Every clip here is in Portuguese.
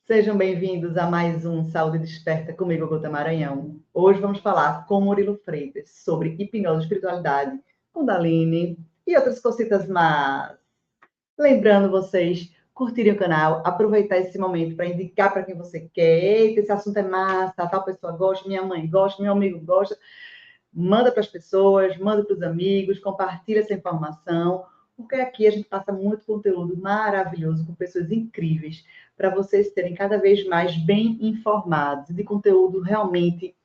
Sejam bem-vindos a mais um Saúde Desperta comigo, Gota Maranhão. Hoje vamos falar com Murilo Freitas sobre hipnose, espiritualidade, Kundalini e outras cositas más. Lembrando vocês curtirem o canal, aproveitar esse momento para indicar para quem você quer. Eita, esse assunto é massa, tal pessoa gosta, minha mãe gosta, meu amigo gosta. Manda para as pessoas, manda para os amigos, compartilha essa informação, porque aqui a gente passa muito conteúdo maravilhoso com pessoas incríveis para vocês terem cada vez mais bem informados e de conteúdo realmente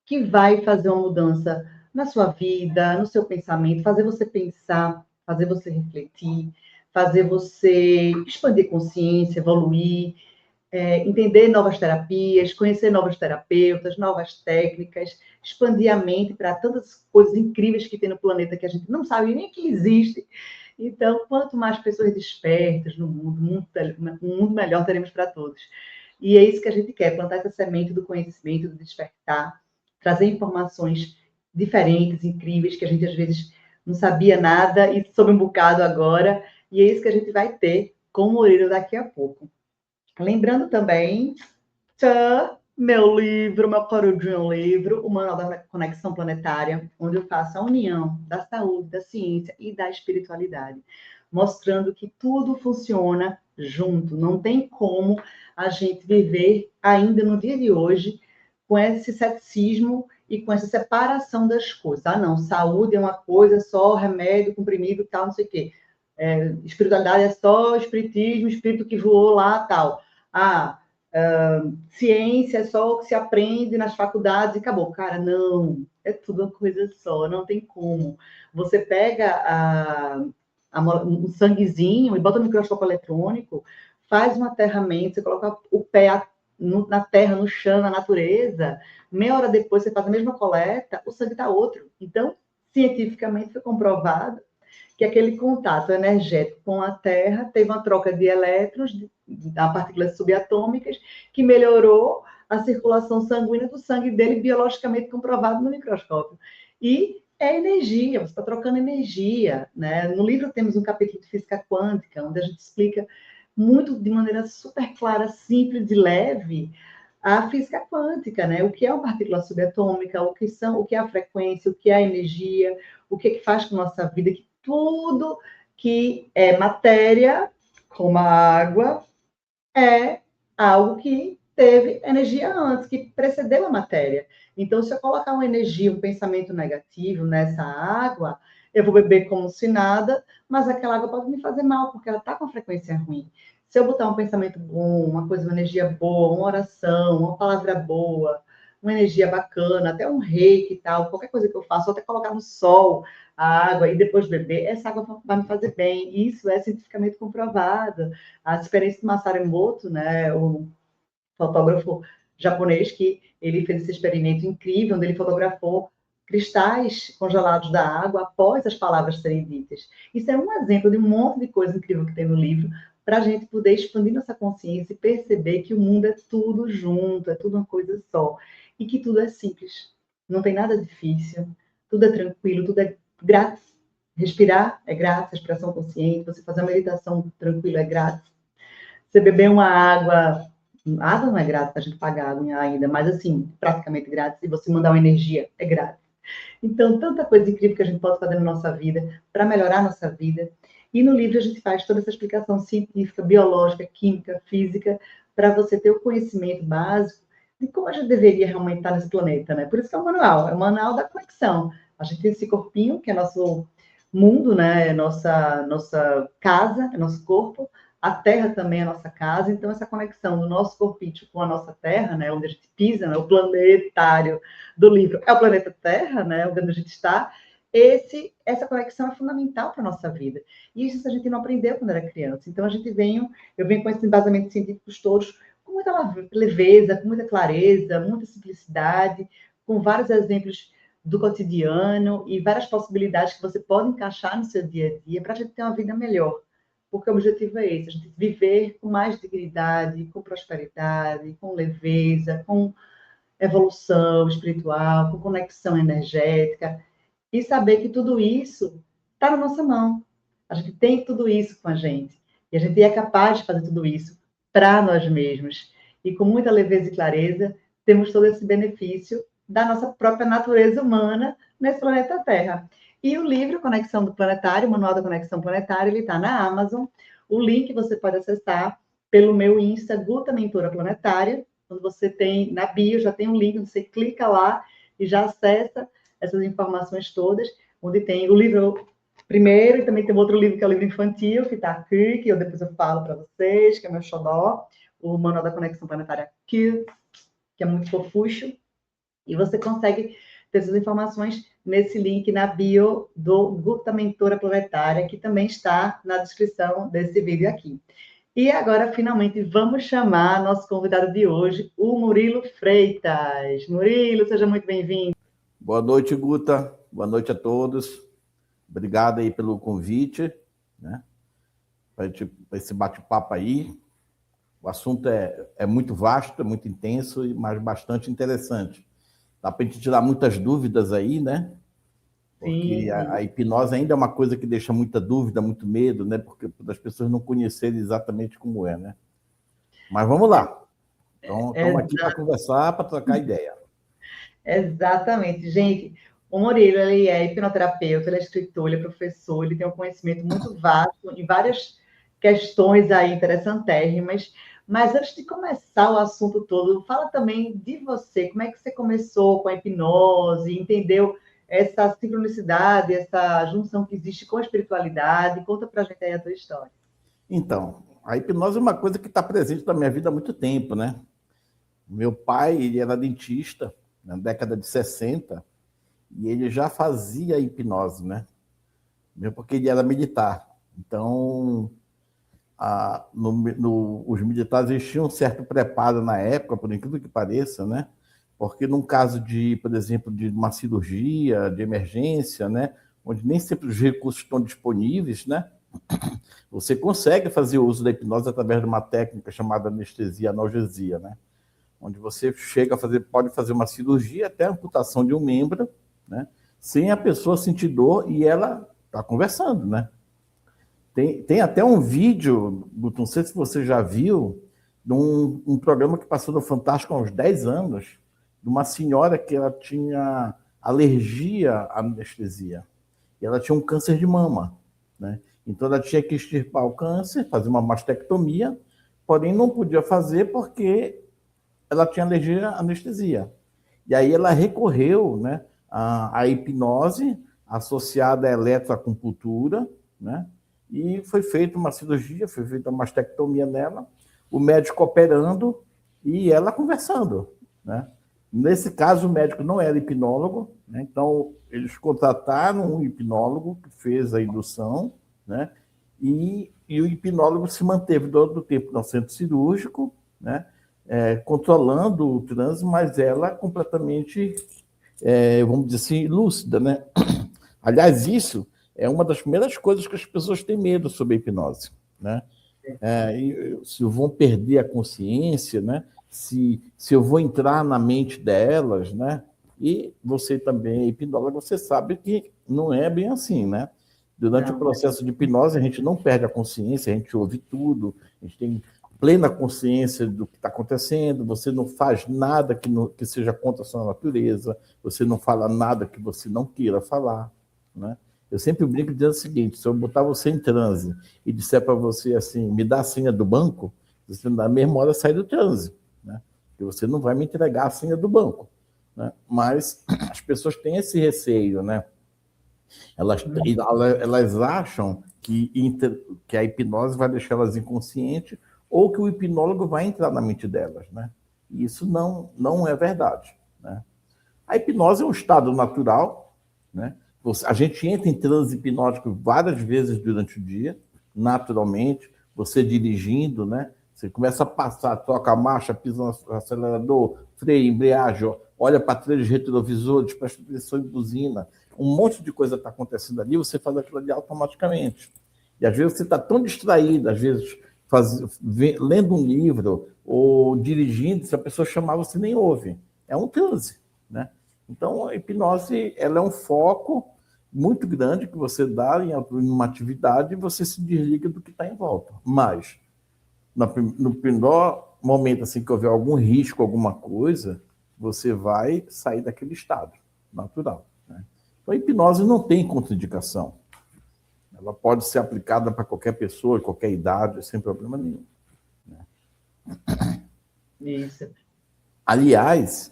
que vai fazer uma mudança na sua vida, no seu pensamento, fazer você pensar, fazer você refletir, fazer você expandir consciência, evoluir, entender novas terapias, conhecer novos terapeutas, novas técnicas, expandir a mente para tantas coisas incríveis que tem no planeta que a gente não sabe nem que existe. Então, quanto mais pessoas despertas no mundo, um mundo melhor teremos para todos. E é isso que a gente quer, plantar essa semente do conhecimento, do despertar, trazer informações diferentes, incríveis, que a gente às vezes não sabia nada e soube um bocado agora. E é isso que a gente vai ter com o Murilo daqui a pouco. Lembrando também, meu livro, meu corudinho livro, o Manual da Conexão Planetária, onde eu faço a união da saúde, da ciência e da espiritualidade, mostrando que tudo funciona junto. Não tem como a gente viver ainda no dia de hoje com esse ceticismo e com essa separação das coisas. Ah, não, saúde é uma coisa só, remédio, comprimido, tal, não sei o quê. Espiritualidade é só espiritismo, espírito que voou lá, tal. Ciência é só o que se aprende nas faculdades e acabou. Cara, não, é tudo uma coisa só, não tem como. Você pega um sanguezinho e bota no microscópio eletrônico, faz um aterramento, você coloca o pé na terra, no chão, na natureza, meia hora depois você faz a mesma coleta, o sangue está outro. Então, cientificamente foi comprovado que aquele contato energético com a Terra teve uma troca de elétrons, a partículas subatômicas, que melhorou a circulação sanguínea do sangue dele, biologicamente comprovado no microscópio. E é energia, você está trocando energia. Né? No livro temos um capítulo de física quântica, onde a gente explica muito de maneira super clara, simples e leve, a física quântica, né? O que é uma partícula subatômica, o que é a frequência, o que é a energia, o que faz com a nossa vida, que tudo que é matéria, como a água, é algo que teve energia antes, que precedeu a matéria. Então, se eu colocar uma energia, um pensamento negativo nessa água, eu vou beber como se nada, mas aquela água pode me fazer mal, porque ela está com frequência ruim. Se eu botar um pensamento bom, uma coisa, uma energia boa, uma oração, uma palavra boa, uma energia bacana, até um reiki e tal, qualquer coisa que eu faça, ou até colocar no sol a água e depois beber, essa água vai me fazer bem. Isso é cientificamente comprovado. A experiência do Masaru Emoto, né, o fotógrafo japonês, que ele fez esse experimento incrível, onde ele fotografou cristais congelados da água após as palavras serem ditas. Isso é um exemplo de um monte de coisa incrível que tem no livro, para a gente poder expandir nossa consciência e perceber que o mundo é tudo junto, é tudo uma coisa só, e que tudo é simples, não tem nada difícil, tudo é tranquilo, tudo é grátis. Respirar é grátis, respiração consciente, você fazer uma meditação tranquila é grátis. Você beber uma água não é grátis, a gente paga água ainda, mas assim, praticamente grátis, e você mandar uma energia é grátis. Então, tanta coisa incrível que a gente pode fazer na nossa vida, para melhorar a nossa vida. E no livro a gente faz toda essa explicação científica, biológica, química, física, para você ter o conhecimento básico de como a gente deveria realmente estar nesse planeta, né? Por isso que é o manual da conexão. A gente tem esse corpinho, que é nosso mundo, né? É nossa casa, é nosso corpo. A Terra também é a nossa casa, então essa conexão do nosso corpinho com a nossa Terra, né? Onde a gente pisa, né? O planetário do livro é o planeta Terra, né? Onde a gente está. Essa conexão é fundamental para a nossa vida. E isso a gente não aprendeu quando era criança. Então eu venho com esses embasamentos científicos todos com muita leveza, com muita clareza, muita simplicidade, com vários exemplos do cotidiano e várias possibilidades que você pode encaixar no seu dia a dia para a gente ter uma vida melhor. Porque o objetivo é esse, a gente viver com mais dignidade, com prosperidade, com leveza, com evolução espiritual, com conexão energética, e saber que tudo isso está na nossa mão. A gente tem tudo isso com a gente. E a gente é capaz de fazer tudo isso para nós mesmos. E com muita leveza e clareza, temos todo esse benefício da nossa própria natureza humana nesse planeta Terra. E o livro Conexão do Planetário, o Manual da Conexão Planetária, ele está na Amazon. O link você pode acessar pelo meu Insta, Guta Mentora Planetária. Quando você tem, na bio, já tem um link, você clica lá e já acessa essas informações todas, onde tem o livro primeiro, e também tem outro livro que é o livro infantil, que está aqui, que eu depois eu falo para vocês, que é meu xodó, o Manual da Conexão Planetária Kids, que é muito fofucho, e você consegue ter essas informações nesse link na bio do Guta Mentora Planetária, que também está na descrição desse vídeo aqui. E agora, finalmente, vamos chamar nosso convidado de hoje, o Murilo Freitas. Murilo, seja muito bem-vindo. Boa noite, Guta. Boa noite a todos. Obrigado aí pelo convite, né? Para esse bate-papo aí. O assunto é muito vasto, é muito intenso, mas bastante interessante. Dá para a gente tirar muitas dúvidas aí, né? Porque a hipnose ainda é uma coisa que deixa muita dúvida, muito medo, né? Porque as pessoas não conhecerem exatamente como é, né? Mas vamos lá. Então, estamos aqui para conversar, para trocar ideia. Exatamente. Gente, o Murilo, ele é hipnoterapeuta, ele é escritor, ele é professor, ele tem um conhecimento muito vasto em várias questões aí interessantérrimas. Mas antes de começar o assunto todo, fala também de você, como é que você começou com a hipnose, entendeu essa sincronicidade, essa junção que existe com a espiritualidade? Conta pra gente aí a tua história. Então, a hipnose é uma coisa que está presente na minha vida há muito tempo, né? Meu pai, ele era dentista na década de 60 e ele já fazia hipnose, né? Mesmo porque ele era militar. Então, os militares eles tinham um certo preparo na época, por incrível que pareça, né? Porque num caso de, por exemplo, de uma cirurgia, de emergência, né? Onde nem sempre os recursos estão disponíveis, né? Você consegue fazer o uso da hipnose através de uma técnica chamada anestesia analgesia, né? Onde você pode fazer uma cirurgia até a amputação de um membro, né? Sem a pessoa sentir dor e ela está conversando, né? Tem até um vídeo, não sei se você já viu, de um programa que passou no Fantástico há uns 10 anos, de uma senhora que ela tinha alergia à anestesia. E ela tinha um câncer de mama, né? Então ela tinha que extirpar o câncer, fazer uma mastectomia, porém não podia fazer porque ela tinha alergia à anestesia. E aí ela recorreu, né, à hipnose associada à eletroacupuntura, né? E foi feita uma cirurgia, foi feita uma mastectomia nela, o médico operando e ela conversando, né? Nesse caso, o médico não era hipnólogo, né? Então eles contrataram um hipnólogo que fez a indução, né? E o hipnólogo se manteve todo o tempo no centro cirúrgico, né? Controlando o transe, mas ela completamente, vamos dizer assim, lúcida, né? Aliás, isso é uma das primeiras coisas que as pessoas têm medo sobre a hipnose, né? Se vão perder a consciência, né? Se eu vou entrar na mente delas, né? E você também é hipnólogo, você sabe que não é bem assim, né? Durante o processo de hipnose, a gente não perde a consciência, a gente ouve tudo, a gente tem plena consciência do que está acontecendo, você não faz nada que seja contra a sua natureza, você não fala nada que você não queira falar, né? Eu sempre brinco dizendo o seguinte: se eu botar você em transe e disser para você assim, me dá a senha do banco, você na mesma hora sai do transe, né? Porque você não vai me entregar a senha do banco, né? Mas as pessoas têm esse receio, né? Elas acham que a hipnose vai deixar elas inconscientes ou que o hipnólogo vai entrar na mente delas, né? E isso não é verdade, né? A hipnose é um estado natural, né? A gente entra em transe hipnótico várias vezes durante o dia, naturalmente, você dirigindo, né? Você começa a passar, troca a marcha, pisa no acelerador, freio, embreagem, olha para três retrovisores, presta atenção em buzina, um monte de coisa está acontecendo ali, você faz aquilo ali automaticamente. E às vezes você está tão distraído, às vezes lendo um livro ou dirigindo, se a pessoa chamar, você nem ouve. É um transe, né? Então, a hipnose ela é um foco muito grande que você dá em uma atividade e você se desliga do que está em volta. Mas no pior momento assim, que houver algum risco, alguma coisa, você vai sair daquele estado natural, né? Então, a hipnose não tem contraindicação. Ela pode ser aplicada para qualquer pessoa, qualquer idade, sem problema nenhum. Isso. Aliás,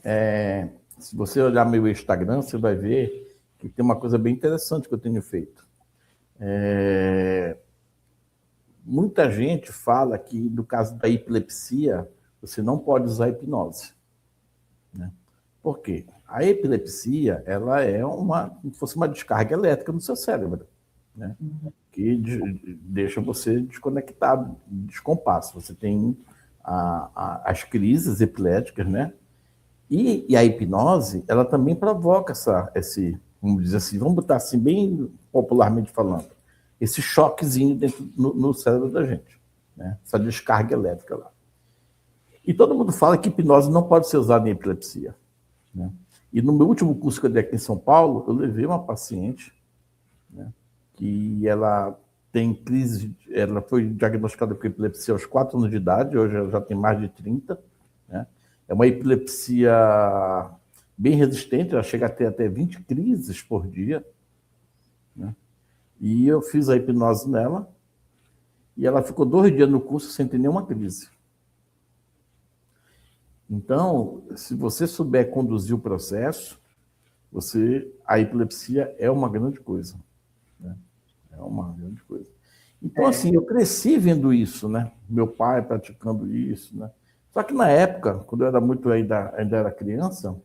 se você olhar meu Instagram, você vai ver que tem uma coisa bem interessante que eu tenho feito. Muita gente fala que, no caso da epilepsia, você não pode usar hipnose, né? Por quê? A epilepsia, ela é como se fosse uma descarga elétrica no seu cérebro, né? Que deixa você desconectado, descompasso. Você tem as crises epiléticas, né? E a hipnose, ela também provoca vamos dizer assim, vamos botar assim, bem popularmente falando, esse choquezinho dentro no cérebro da gente, né? Essa descarga elétrica lá. E todo mundo fala que hipnose não pode ser usada em epilepsia, né? E no meu último curso que eu dei aqui em São Paulo, eu levei uma paciente, né, que ela tem crise, ela foi diagnosticada com epilepsia aos 4 anos de idade, hoje ela já tem mais de 30, né? É uma epilepsia bem resistente, ela chega a ter até 20 crises por dia, né? E eu fiz a hipnose nela, e ela ficou 2 dias no curso sem ter nenhuma crise. Então, se você souber conduzir o processo, a epilepsia é uma grande coisa, né? É uma grande coisa. Então, assim, eu cresci vendo isso, né? Meu pai praticando isso, né? Só que na época, quando eu era ainda era criança,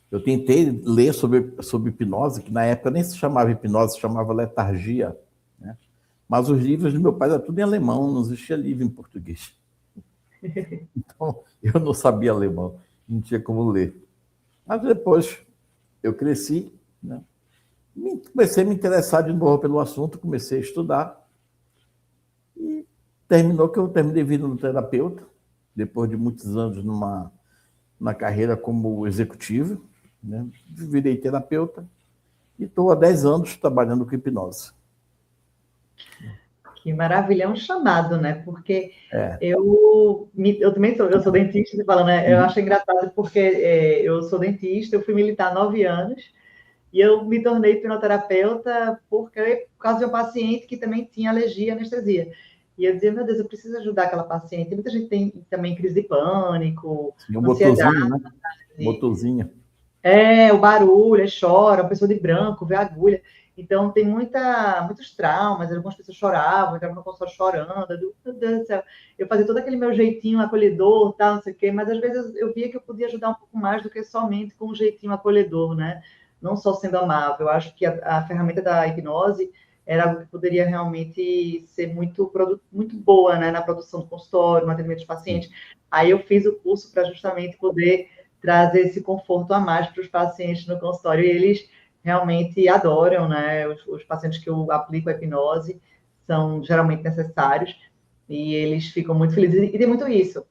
eu tentei ler sobre hipnose, que na época nem se chamava hipnose, se chamava letargia, né? Mas os livros do meu pai eram tudo em alemão, não existia livro em português. Então, eu não sabia alemão, não tinha como ler. Mas depois eu cresci, né? Comecei a me interessar de novo pelo assunto, comecei a estudar, e terminou que eu terminei vindo no terapeuta, depois de muitos anos na carreira como executivo, né? Virei terapeuta e estou há 10 anos trabalhando com hipnose. Que maravilha, é um chamado, né? Porque eu também sou dentista, você fala, né? Eu acho engraçado porque eu sou dentista, eu fui militar 9 anos e eu me tornei hipnoterapeuta por causa de um paciente que também tinha alergia à anestesia. E eu dizia, meu Deus, eu preciso ajudar aquela paciente. Muita gente tem também crise de pânico, Sim, um ansiedade. motorzinho, né? Motorzinho. O barulho, chora, a pessoa de branco, vê a agulha. Então, tem muitos traumas. Algumas pessoas choravam, entravam no consultório chorando. Meu Deus do céu. Eu fazia todo aquele meu jeitinho acolhedor, tal, não sei o quê, mas às vezes eu via que eu podia ajudar um pouco mais do que somente com um jeitinho acolhedor, né? Não só sendo amável. Eu acho que a ferramenta da hipnose era algo que poderia realmente ser muito boa, né? Na produção do consultório, no atendimento dos pacientes. Aí eu fiz o curso para justamente poder trazer esse conforto a mais para os pacientes no consultório, e eles realmente adoram, né? Os pacientes que eu aplico a hipnose são geralmente necessários, e eles ficam muito felizes. E tem muito isso.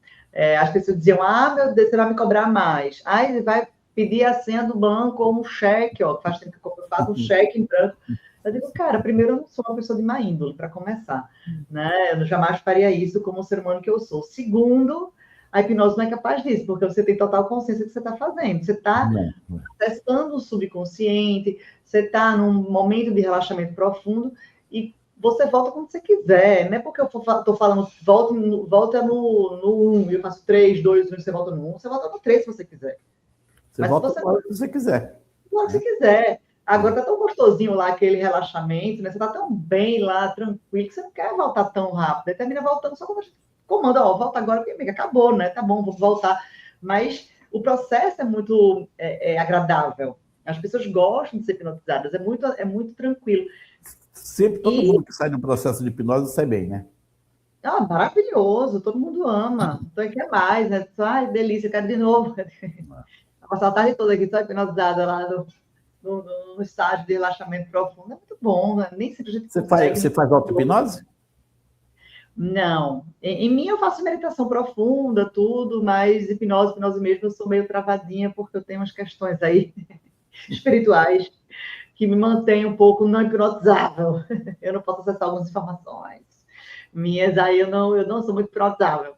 As pessoas diziam, meu Deus, você vai me cobrar mais. Ele vai pedir a senha do banco ou um cheque, faz tempo que eu faço um cheque em branco. Eu digo, cara, primeiro, eu não sou uma pessoa de má índole, para começar, né? Eu jamais faria isso como um ser humano que eu sou. Segundo, a hipnose não é capaz disso, porque você tem total consciência do que você está fazendo. Você está testando o subconsciente, você está num momento de relaxamento profundo e você volta quando você quiser. Não é porque eu estou falando volta no 1, eu faço 3, 2, 1, você volta no 1, você volta no 3 se você quiser. Você volta na hora que você quiser. Na hora que você quiser. Agora tá tão gostosinho lá aquele relaxamento, né? Você tá tão bem lá, tranquilo, que você não quer voltar tão rápido. Aí termina voltando só quando a gente comanda, volta agora, porque amiga, acabou, né? Tá bom, vou voltar. Mas o processo é muito agradável. As pessoas gostam de ser hipnotizadas, é muito tranquilo. Sempre todo mundo que sai do processo de hipnose sai bem, né? Maravilhoso, todo mundo ama. Então, quer mais, né? Ai, delícia, quero de novo. Vou passar a tarde toda aqui só hipnotizada lá no estágio de relaxamento profundo. É muito bom, né? Nem sempre a gente consegue. Você faz auto-hipnose? Não. Em mim eu faço meditação profunda, tudo, mas hipnose mesmo, eu sou meio travadinha, porque eu tenho umas questões aí espirituais que me mantêm um pouco não hipnotizável. Eu não posso acessar algumas informações. Minhas aí eu não sou muito prosável,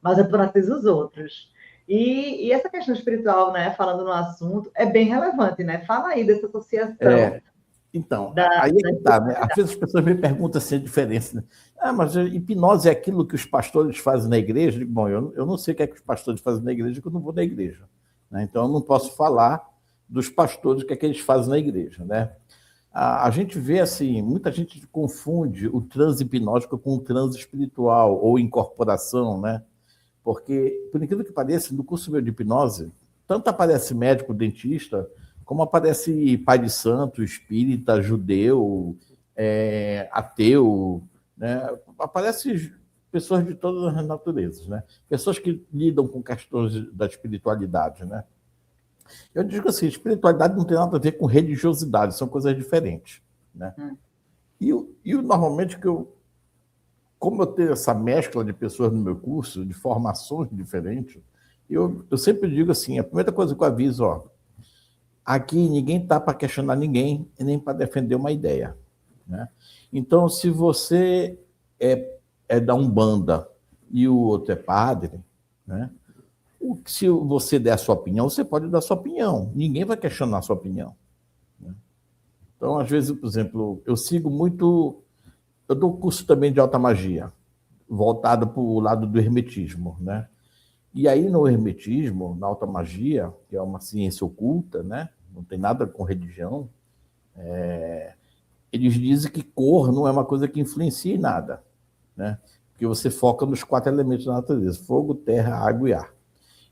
mas eu pratizo os outros. E essa questão espiritual, né, falando no assunto, é bem relevante, né? Fala aí dessa associação Então, da aí é que está, né? Às espiritualidade. vezes as pessoas me perguntam assim a diferença. Né? Ah, mas hipnose é aquilo que os pastores fazem na igreja? Eu digo, bom, eu não sei o que é que os pastores fazem na igreja, porque eu não vou na igreja. Né? Então, eu não posso falar dos pastores o que é que eles fazem na igreja. Né? A gente vê assim, muita gente confunde o transe hipnótico com o transe espiritual ou incorporação, né? Porque, por incrível que pareça, no curso meu de hipnose, tanto aparece médico, dentista, como aparece pai de santo, espírita, judeu, ateu, né? Aparece pessoas de todas as naturezas, né? Pessoas que lidam com questões da espiritualidade, né? Eu digo assim, espiritualidade não tem nada a ver com religiosidade, são coisas diferentes, né? Normalmente que como eu tenho essa mescla de pessoas no meu curso, de formações diferentes, eu sempre digo assim, a primeira coisa que eu aviso, ó, aqui ninguém está para questionar ninguém e nem para defender uma ideia. Né? Então, se você é da Umbanda e o outro é padre, né? Se você der a sua opinião, você pode dar a sua opinião. Ninguém vai questionar a sua opinião. Né? Então, às vezes, por exemplo, eu sigo muito... Eu dou curso também de alta magia, voltado para o lado do hermetismo, né? E aí no hermetismo, na alta magia, que é uma ciência oculta, né? Não tem nada com religião, eles dizem que cor não é uma coisa que influencia em nada, né? Porque você foca nos 4 elementos da natureza: fogo, terra, água e ar.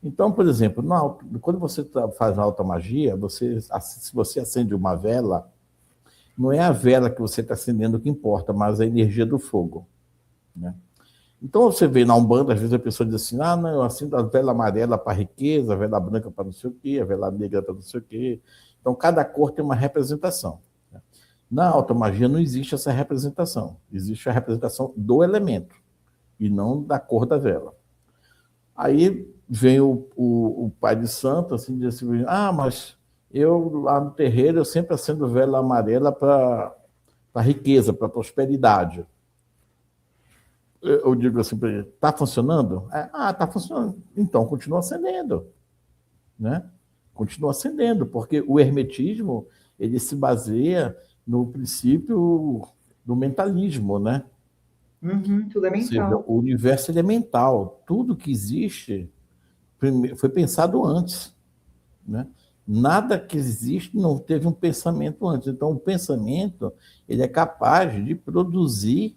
Então, por exemplo, quando você faz a alta magia, se você acende uma vela, não é a vela que você está acendendo que importa, mas a energia do fogo, né? Então, você vê na Umbanda, às vezes a pessoa diz assim, não, eu acendo a vela amarela para riqueza, a vela branca para não sei o quê, a vela negra para não sei o quê. Então, cada cor tem uma representação. Na alta magia não existe essa representação. Existe a representação do elemento e não da cor da vela. Aí vem o pai de santo, assim, diz assim, mas eu lá no terreiro, eu sempre acendo vela amarela para riqueza, para prosperidade. Eu digo assim para ele, está funcionando? Está funcionando. Então, continua acendendo. Né? Continua acendendo, porque o hermetismo ele se baseia no princípio do mentalismo, né? Tudo é Ou seja, mental. o universo ele é mental. Tudo que existe foi pensado antes, né? Nada que existe não teve um pensamento antes. Então, o pensamento ele é capaz de produzir,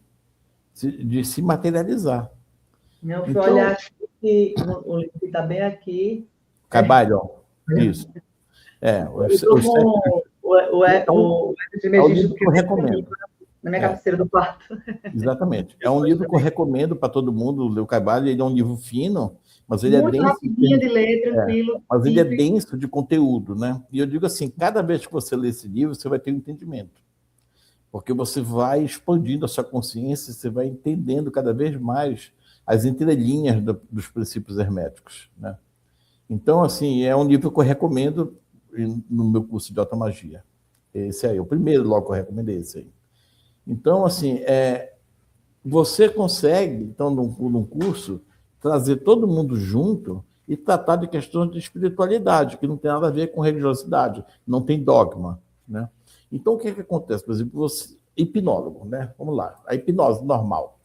de se materializar. Eu fui olhar Então, aqui, o link está bem aqui. Cabalho, isso. Eu estou com o de é um registro livro que eu recomendo. na minha cabeceira do quarto. Exatamente. É um livro que eu recomendo para todo mundo ler o Cabalho. Ele é um livro fino, mas ele é Muito denso. rapidinho de ler, tranquilo, Mas ele é simples. denso de conteúdo, né? E eu digo assim, cada vez que você lê esse livro, você vai ter um entendimento. Porque você vai expandindo a sua consciência, você vai entendendo cada vez mais as entrelinhas dos princípios herméticos, né? Então, assim, é um livro que eu recomendo no meu curso de automagia. Esse aí, o primeiro logo que eu recomendei esse aí. Então, assim, você consegue, então, num curso, trazer todo mundo junto e tratar de questões de espiritualidade, que não tem nada a ver com religiosidade, não tem dogma, né? Então, o que acontece? Por exemplo, você, hipnólogo, né? Vamos lá, a hipnose normal.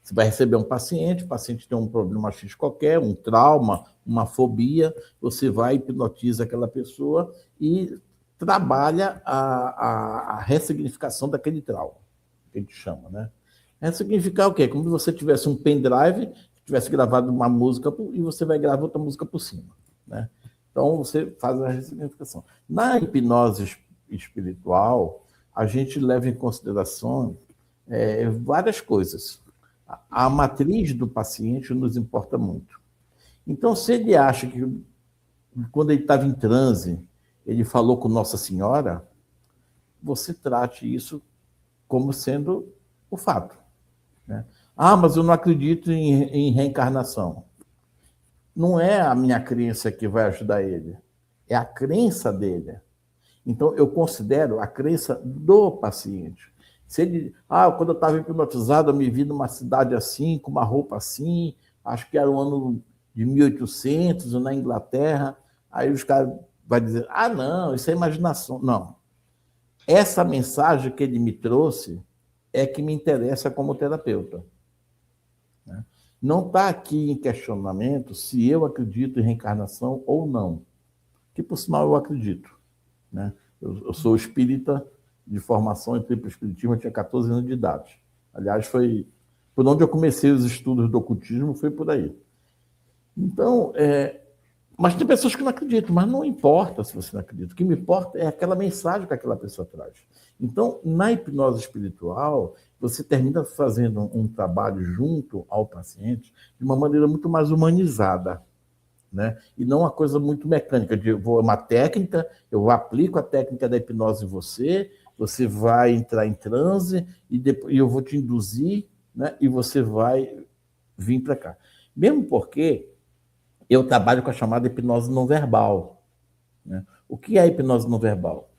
Você vai receber um paciente, o paciente tem um problema X qualquer, um trauma, uma fobia, você vai, hipnotiza aquela pessoa e trabalha a ressignificação daquele trauma, que a gente chama, né? Ressignificar o quê? Como se você tivesse um pendrive, tivesse gravado uma música e você vai gravar outra música por cima, né? Então, você faz a ressignificação. Na hipnose espiritual, a gente leva em consideração várias coisas. A matriz do paciente nos importa muito. Então, se ele acha que quando ele estava em transe, ele falou com Nossa Senhora, você trate isso como sendo o fato, né? Mas eu não acredito em reencarnação. Não é a minha crença que vai ajudar ele, é a crença dele. Então, eu considero a crença do paciente. Se ele, quando eu estava hipnotizado, eu me vi numa cidade assim, com uma roupa assim, acho que era o ano de 1800, na Inglaterra. Aí os caras vão dizer, não, isso é imaginação. Não. Essa mensagem que ele me trouxe é que me interessa como terapeuta. Né? Não está aqui em questionamento se eu acredito em reencarnação ou não, que por sinal eu acredito. Né? Eu sou espírita de formação, entrei para o espiritismo, eu tinha 14 anos de idade. Aliás, foi por onde eu comecei os estudos do ocultismo, foi por aí. Então, mas tem pessoas que não acreditam, mas não importa se você não acredita. O que me importa é aquela mensagem que aquela pessoa traz. Então, na hipnose espiritual, você termina fazendo um trabalho junto ao paciente de uma maneira muito mais humanizada. Né? E não uma coisa muito mecânica, de uma técnica, eu aplico a técnica da hipnose em você, você vai entrar em transe e depois eu vou te induzir, né? E você vai vir para cá. Mesmo porque eu trabalho com a chamada hipnose não verbal. Né? O que é a hipnose não verbal?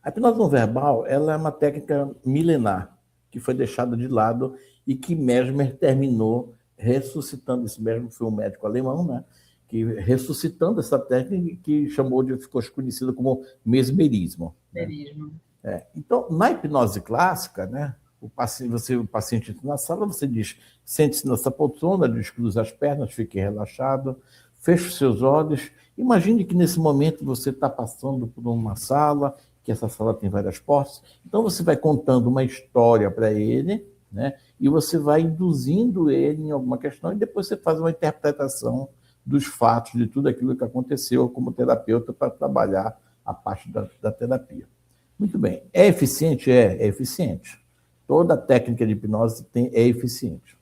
A hipnose não verbal ela é uma técnica milenar que foi deixada de lado e que Mesmer terminou ressuscitando. Esse Mesmer foi um médico alemão, né? Que ressuscitando essa técnica que ficou conhecida como mesmerismo. Né? Então, na hipnose clássica, né? O paciente entra na sala, você diz, sente-se nessa poltrona, descruza as pernas, fique relaxado, feche os seus olhos. Imagine que nesse momento você está passando por uma sala, que essa sala tem várias portas. Então você vai contando uma história para ele, né? E você vai induzindo ele em alguma questão e depois você faz uma interpretação dos fatos, de tudo aquilo que aconteceu como terapeuta para trabalhar a parte da terapia. Muito bem. É eficiente? É eficiente. Toda técnica de hipnose é eficiente.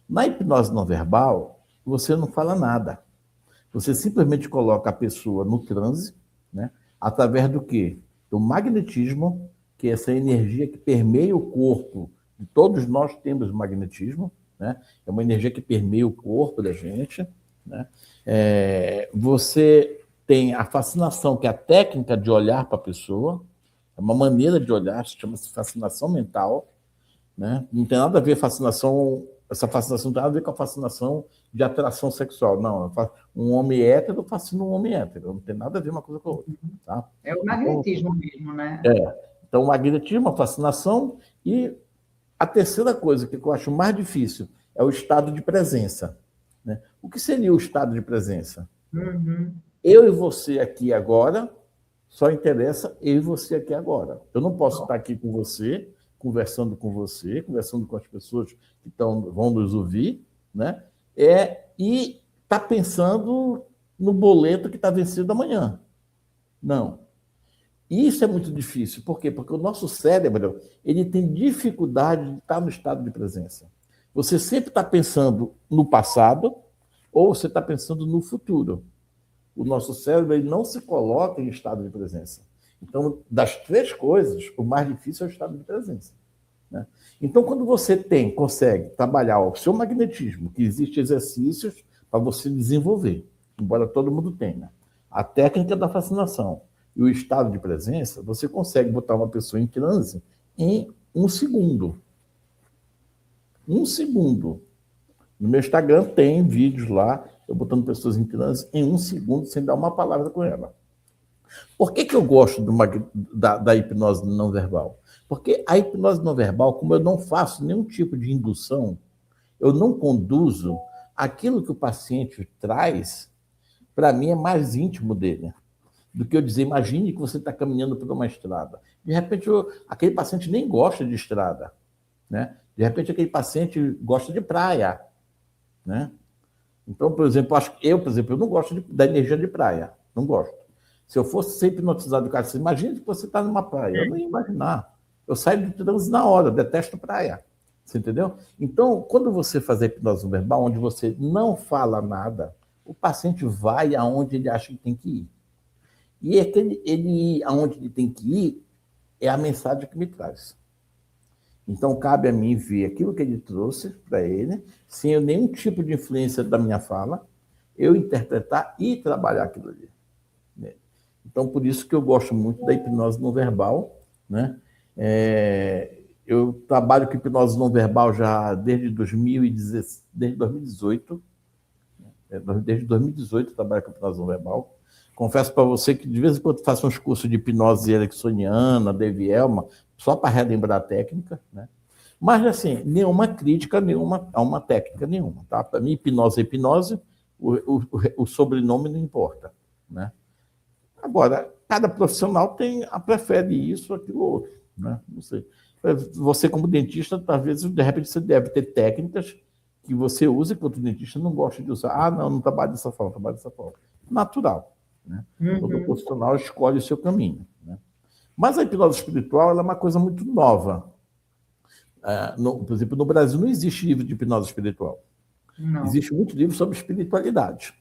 Na hipnose não verbal, você não fala nada. Você simplesmente coloca a pessoa no transe, né? Através do quê? Do magnetismo, que é essa energia que permeia o corpo. E todos nós temos magnetismo, né? É uma energia que permeia o corpo da gente. Né? Você tem a fascinação, que é a técnica de olhar para a pessoa, é uma maneira de olhar, chama-se fascinação mental. Né? Não tem nada a ver fascinação, essa fascinação não tem nada a ver com a fascinação de atração sexual. Não, um homem hétero fascina um homem hétero, não tem nada a ver uma coisa com a outra. Tá? É o magnetismo mesmo, né? Então, o magnetismo, a fascinação, e a terceira coisa que eu acho mais difícil é o estado de presença. Né? O que seria o estado de presença? Eu e você aqui agora, só interessa eu e você aqui agora. Eu não posso estar aqui com você, conversando com as pessoas que vão nos ouvir, né? E está pensando no boleto que está vencido amanhã. Não. Isso é muito difícil. Por quê? Porque o nosso cérebro ele tem dificuldade de estar no estado de presença. Você sempre está pensando no passado ou você está pensando no futuro. O nosso cérebro ele não se coloca em estado de presença. Então, das três coisas, o mais difícil é o estado de presença. Né? Então, quando você consegue trabalhar o seu magnetismo, que existem exercícios para você desenvolver, embora todo mundo tenha, a técnica da fascinação e o estado de presença, você consegue botar uma pessoa em transe em 1 segundo. 1 segundo. No meu Instagram tem vídeos lá, eu botando pessoas em transe em 1 segundo, sem dar uma palavra com ela. Por que eu gosto da hipnose não verbal? Porque a hipnose não verbal, como eu não faço nenhum tipo de indução, eu não conduzo, aquilo que o paciente traz, para mim é mais íntimo dele do que eu dizer, imagine que você está caminhando por uma estrada. De repente, aquele paciente nem gosta de estrada. Né? De repente, aquele paciente gosta de praia. Né? Então, por exemplo, eu não gosto da energia de praia. Não gosto. Se eu fosse ser hipnotizado do cara, você imagina que você está numa praia. Eu não ia imaginar. Eu saio do transe na hora, eu detesto praia. Você entendeu? Então, quando você faz a hipnose verbal, onde você não fala nada, o paciente vai aonde ele acha que tem que ir. E ele ir aonde ele tem que ir é a mensagem que me traz. Então, cabe a mim ver aquilo que ele trouxe para ele, sem nenhum tipo de influência da minha fala, eu interpretar e trabalhar aquilo ali. Então, por isso que eu gosto muito da hipnose não verbal. Né? Eu trabalho com hipnose não verbal já desde 2018. Desde 2018 eu trabalho com hipnose não verbal. Confesso para você que de vez em quando faço uns cursos de hipnose ericksoniana, Dave Elman, só para relembrar a técnica, né? Mas, assim, nenhuma crítica a uma técnica nenhuma, tá? Para mim, hipnose é hipnose, o sobrenome não importa, né? Agora, cada profissional prefere isso, aquilo ou outro, né? Não sei. Você, como dentista, talvez, de repente, você deve ter técnicas que você usa que outro dentista não gosta de usar. Ah, não trabalho dessa forma, trabalho dessa forma. Natural, né? Todo profissional escolhe o seu caminho, né? Mas a hipnose espiritual ela é uma coisa muito nova. Por exemplo, no Brasil não existe livro de hipnose espiritual. Não. Existe muito livro sobre espiritualidade,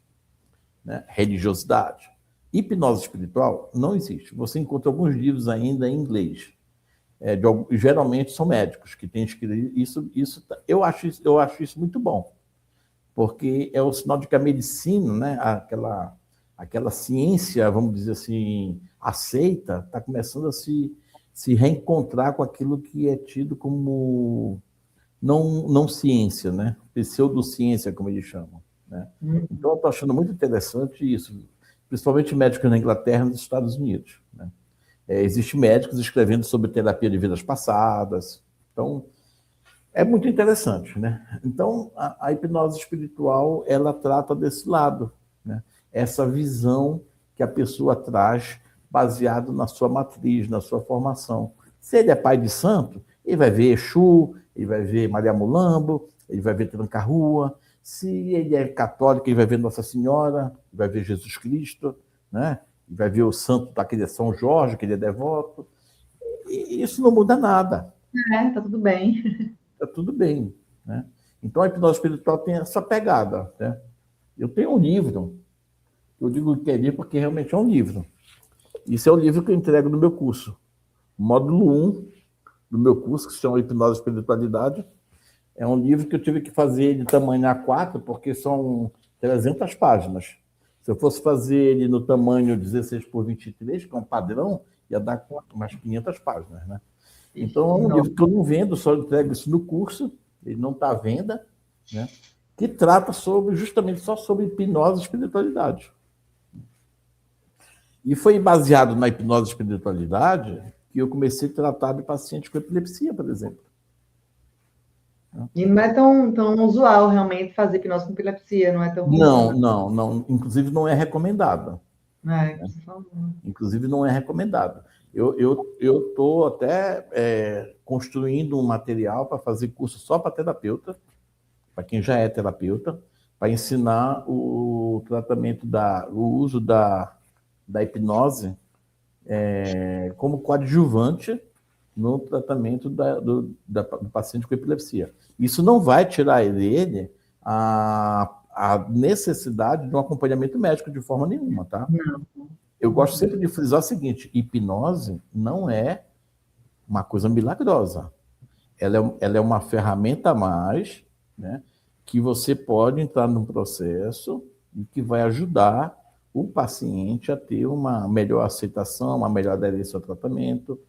né? Religiosidade. Hipnose espiritual não existe. Você encontra alguns livros ainda em inglês. Geralmente são médicos que têm escrito isso. Eu acho isso muito bom, porque é o sinal de que a medicina, né, aquela ciência, vamos dizer assim, aceita, está começando a se reencontrar com aquilo que é tido como não ciência, né? Pseudociência, como eles chamam, né? Então, eu estou achando muito interessante isso, principalmente médicos na Inglaterra e nos Estados Unidos, né? Existem médicos escrevendo sobre terapia de vidas passadas. Então, é muito interessante, né? Então, a hipnose espiritual, ela trata desse lado, né? Essa visão que a pessoa traz baseado na sua matriz, na sua formação. Se ele é pai de santo, ele vai ver Exu, ele vai ver Maria Mulambo, ele vai ver Tranca-Rua. Se ele é católico, ele vai ver Nossa Senhora, ele vai ver Jesus Cristo, né? Ele vai ver o santo daquele São Jorge, que ele é devoto. E isso não muda nada. Tá tudo bem. Tá tudo bem, né? Então, a hipnose espiritual tem essa pegada, né? Eu tenho um livro, eu digo que é livro porque realmente é um livro. Isso é o livro que eu entrego no meu curso. Módulo 1 do meu curso, que se chama Hipnose e Espiritualidade. É um livro que eu tive que fazer de tamanho A4, porque são 300 páginas. Se eu fosse fazer ele no tamanho 16 por 23, que é um padrão, ia dar umas 500 páginas, né? Então, é um livro que eu não vendo, só entrego isso no curso, ele não está à venda, né? Que trata justamente só sobre hipnose e espiritualidade. E foi baseado na hipnose e espiritualidade que eu comecei a tratar de pacientes com epilepsia, por exemplo. E não é tão usual, realmente, fazer hipnose com epilepsia, não é tão comum. Não. Inclusive, não é recomendado. Você falou. Inclusive, não é recomendado. Eu estou até construindo um material para fazer curso só para terapeuta, para quem já é terapeuta, para ensinar o tratamento o uso da hipnose como coadjuvante no tratamento do paciente com epilepsia. Isso não vai tirar dele a necessidade de um acompanhamento médico de forma nenhuma, tá? Não. Eu gosto sempre de frisar o seguinte: hipnose não é uma coisa milagrosa. Ela é uma ferramenta a mais, né, que você pode entrar num processo e que vai ajudar o paciente a ter uma melhor aceitação, uma melhor aderência ao tratamento,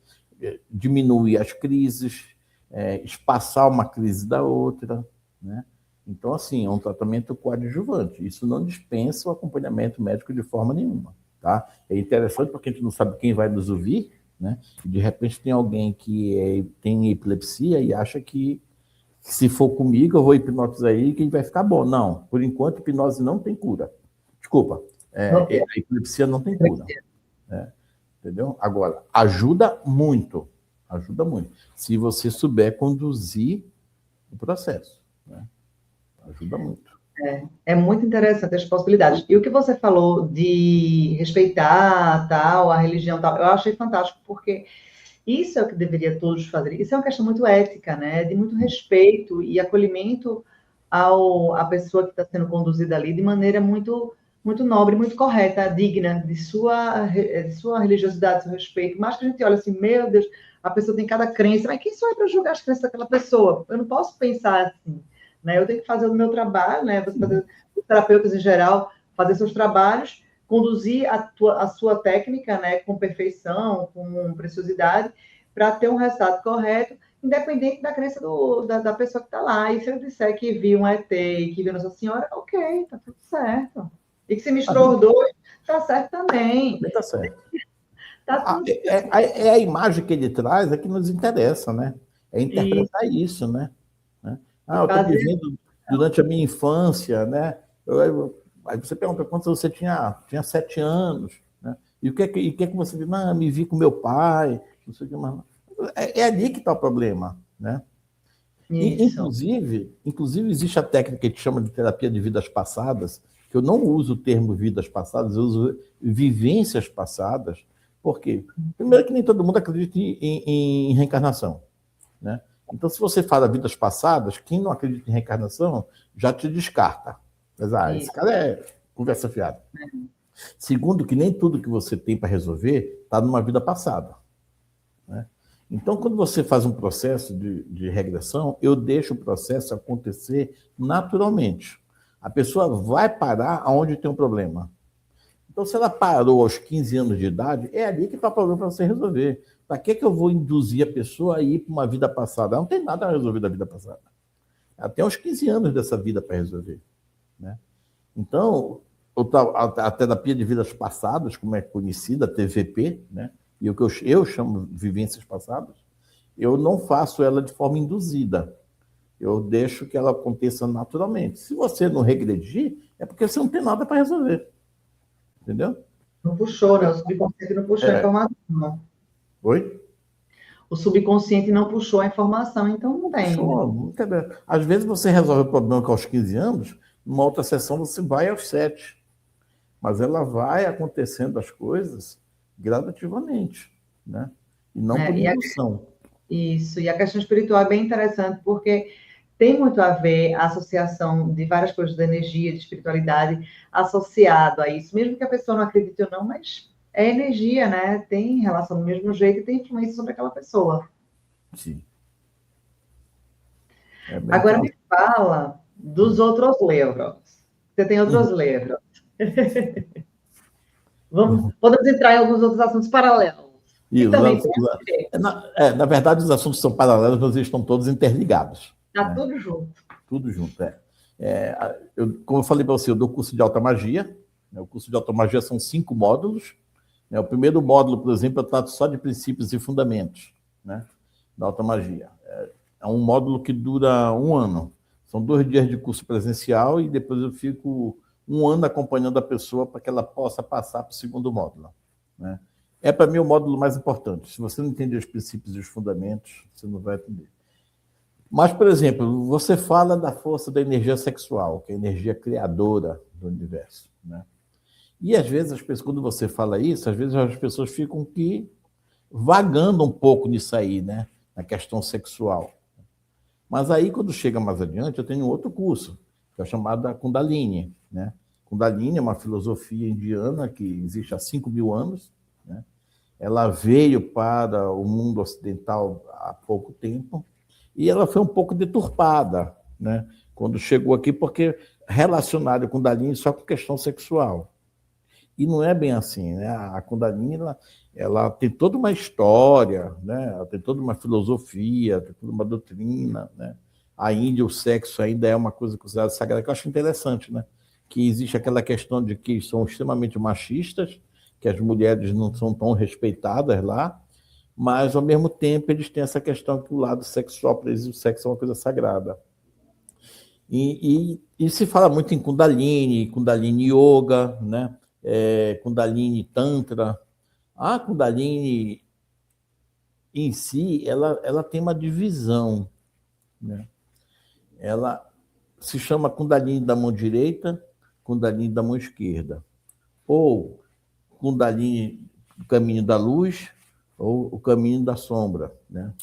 diminuir as crises, espaçar uma crise da outra, né? Então, assim, é um tratamento coadjuvante. Isso não dispensa o acompanhamento médico de forma nenhuma, tá? É interessante porque a gente não sabe quem vai nos ouvir, né? E de repente tem alguém que tem epilepsia e acha que se for comigo eu vou hipnotizar ele que ele vai ficar bom. Não, por enquanto hipnose não tem cura. Desculpa, a epilepsia não tem cura. Entendeu? Agora, ajuda muito, se você souber conduzir o processo, né? Ajuda muito. É muito interessante as possibilidades. E o que você falou de respeitar tal, a religião tal, eu achei fantástico, porque isso é o que deveria todos fazer. Isso é uma questão muito ética, né? De muito respeito e acolhimento à pessoa que está sendo conduzida ali de maneira muito, muito nobre, muito correta, digna de sua religiosidade, seu respeito. Mas que a gente olha assim, meu Deus, a pessoa tem cada crença, mas quem sou eu para julgar as crenças daquela pessoa? Eu não posso pensar assim, né? Eu tenho que fazer o meu trabalho, né? Você fazer, os terapeutas em geral, fazer seus trabalhos, conduzir a sua técnica, né, com perfeição, com preciosidade, para ter um resultado correto independente da crença da pessoa que está lá. E se eu disser que viu um ET, que viu Nossa Senhora, ok, tá tudo certo. E que se misturou os dois, tá certo também. Também tá certo. Tá tudo certo. É a imagem que ele traz é que nos interessa, né? É interpretar isso, né? Eu estou vivendo durante a minha infância, né? Aí você pergunta quantos você tinha? Tinha 7 anos, né? E o que é que você diz? Não, me vi com meu pai, não sei o que mais. É ali que está o problema, né? E, inclusive, existe a técnica que a gente chama de terapia de vidas passadas, que eu não uso o termo vidas passadas, eu uso vivências passadas. Por quê? Primeiro que nem todo mundo acredita em reencarnação, né? Então, se você fala vidas passadas, quem não acredita em reencarnação já te descarta. Mas, esse cara é conversa fiada. Segundo, que nem tudo que você tem para resolver está numa vida passada, né? Então, quando você faz um processo de regressão, eu deixo o processo acontecer naturalmente. A pessoa vai parar aonde tem um problema. Então, se ela parou aos 15 anos de idade, é ali que está o problema para você resolver. Para que eu vou induzir a pessoa a ir para uma vida passada? Ela não tem nada a resolver da vida passada. Ela tem uns 15 anos dessa vida para resolver, né? Então, a terapia de vidas passadas, como é conhecida, a TVP, né? E o que eu chamo de vivências passadas, eu não faço ela de forma induzida. Eu deixo que ela aconteça naturalmente. Se você não regredir, é porque você não tem nada para resolver. Entendeu? Não puxou, né? O subconsciente não puxou a informação. Oi? O subconsciente não puxou a informação, então não tem. Puxou. Às vezes você resolve o problema com aos 15 anos, numa outra sessão você vai aos 7. Mas ela vai acontecendo as coisas gradativamente, né? E não por indução. Isso, e a questão espiritual é bem interessante, porque tem muito a ver a associação de várias coisas da energia, de espiritualidade, associado a isso, mesmo que a pessoa não acredite ou não, mas é energia, né? Tem relação do mesmo jeito e tem influência sobre aquela pessoa. Sim. Agora me fala dos outros livros. Você tem outros livros. Podemos entrar em alguns outros assuntos paralelos. Isso, na verdade, os assuntos são paralelos, mas eles estão todos interligados. Está tudo junto. Tudo junto, como eu falei para você, eu dou curso de alta magia. O curso de alta magia são 5 módulos. O primeiro módulo, por exemplo, eu trato só de princípios e fundamentos, né, da alta magia. É um módulo que dura 1 ano. São 2 dias de curso presencial e depois eu fico 1 ano acompanhando a pessoa para que ela possa passar para o segundo módulo, né? É, para mim, o módulo mais importante. Se você não entender os princípios e os fundamentos, você não vai entender. Mas, por exemplo, você fala da força da energia sexual, que é a energia criadora do universo, né? E, às vezes, as pessoas, quando você fala isso, às vezes as pessoas ficam vagando um pouco nisso aí, né? Na questão sexual. Mas aí, quando chega mais adiante, eu tenho outro curso, que é chamado Kundalini, né? Kundalini é uma filosofia indiana que existe há 5.000 anos, né? Ela veio para o mundo ocidental há pouco tempo e ela foi um pouco deturpada, né, quando chegou aqui, porque relacionada com Kundalini só com questão sexual. E não é bem assim, né? A Kundalini ela tem toda uma história, né? Ela tem toda uma filosofia, tem toda uma doutrina, né? A Índia, o sexo ainda é uma coisa considerada sagrada, que eu acho interessante, né? Que existe aquela questão de que são extremamente machistas, que as mulheres não são tão respeitadas lá, mas, ao mesmo tempo, eles têm essa questão que o lado sexual, para eles, o sexo é uma coisa sagrada. E se fala muito em Kundalini Yoga, né? Kundalini Tantra. A Kundalini, em si, ela tem uma divisão, né? Ela se chama Kundalini da mão direita, Kundalini da mão esquerda. Ou Kundalini, o caminho da luz, ou o caminho da sombra, né?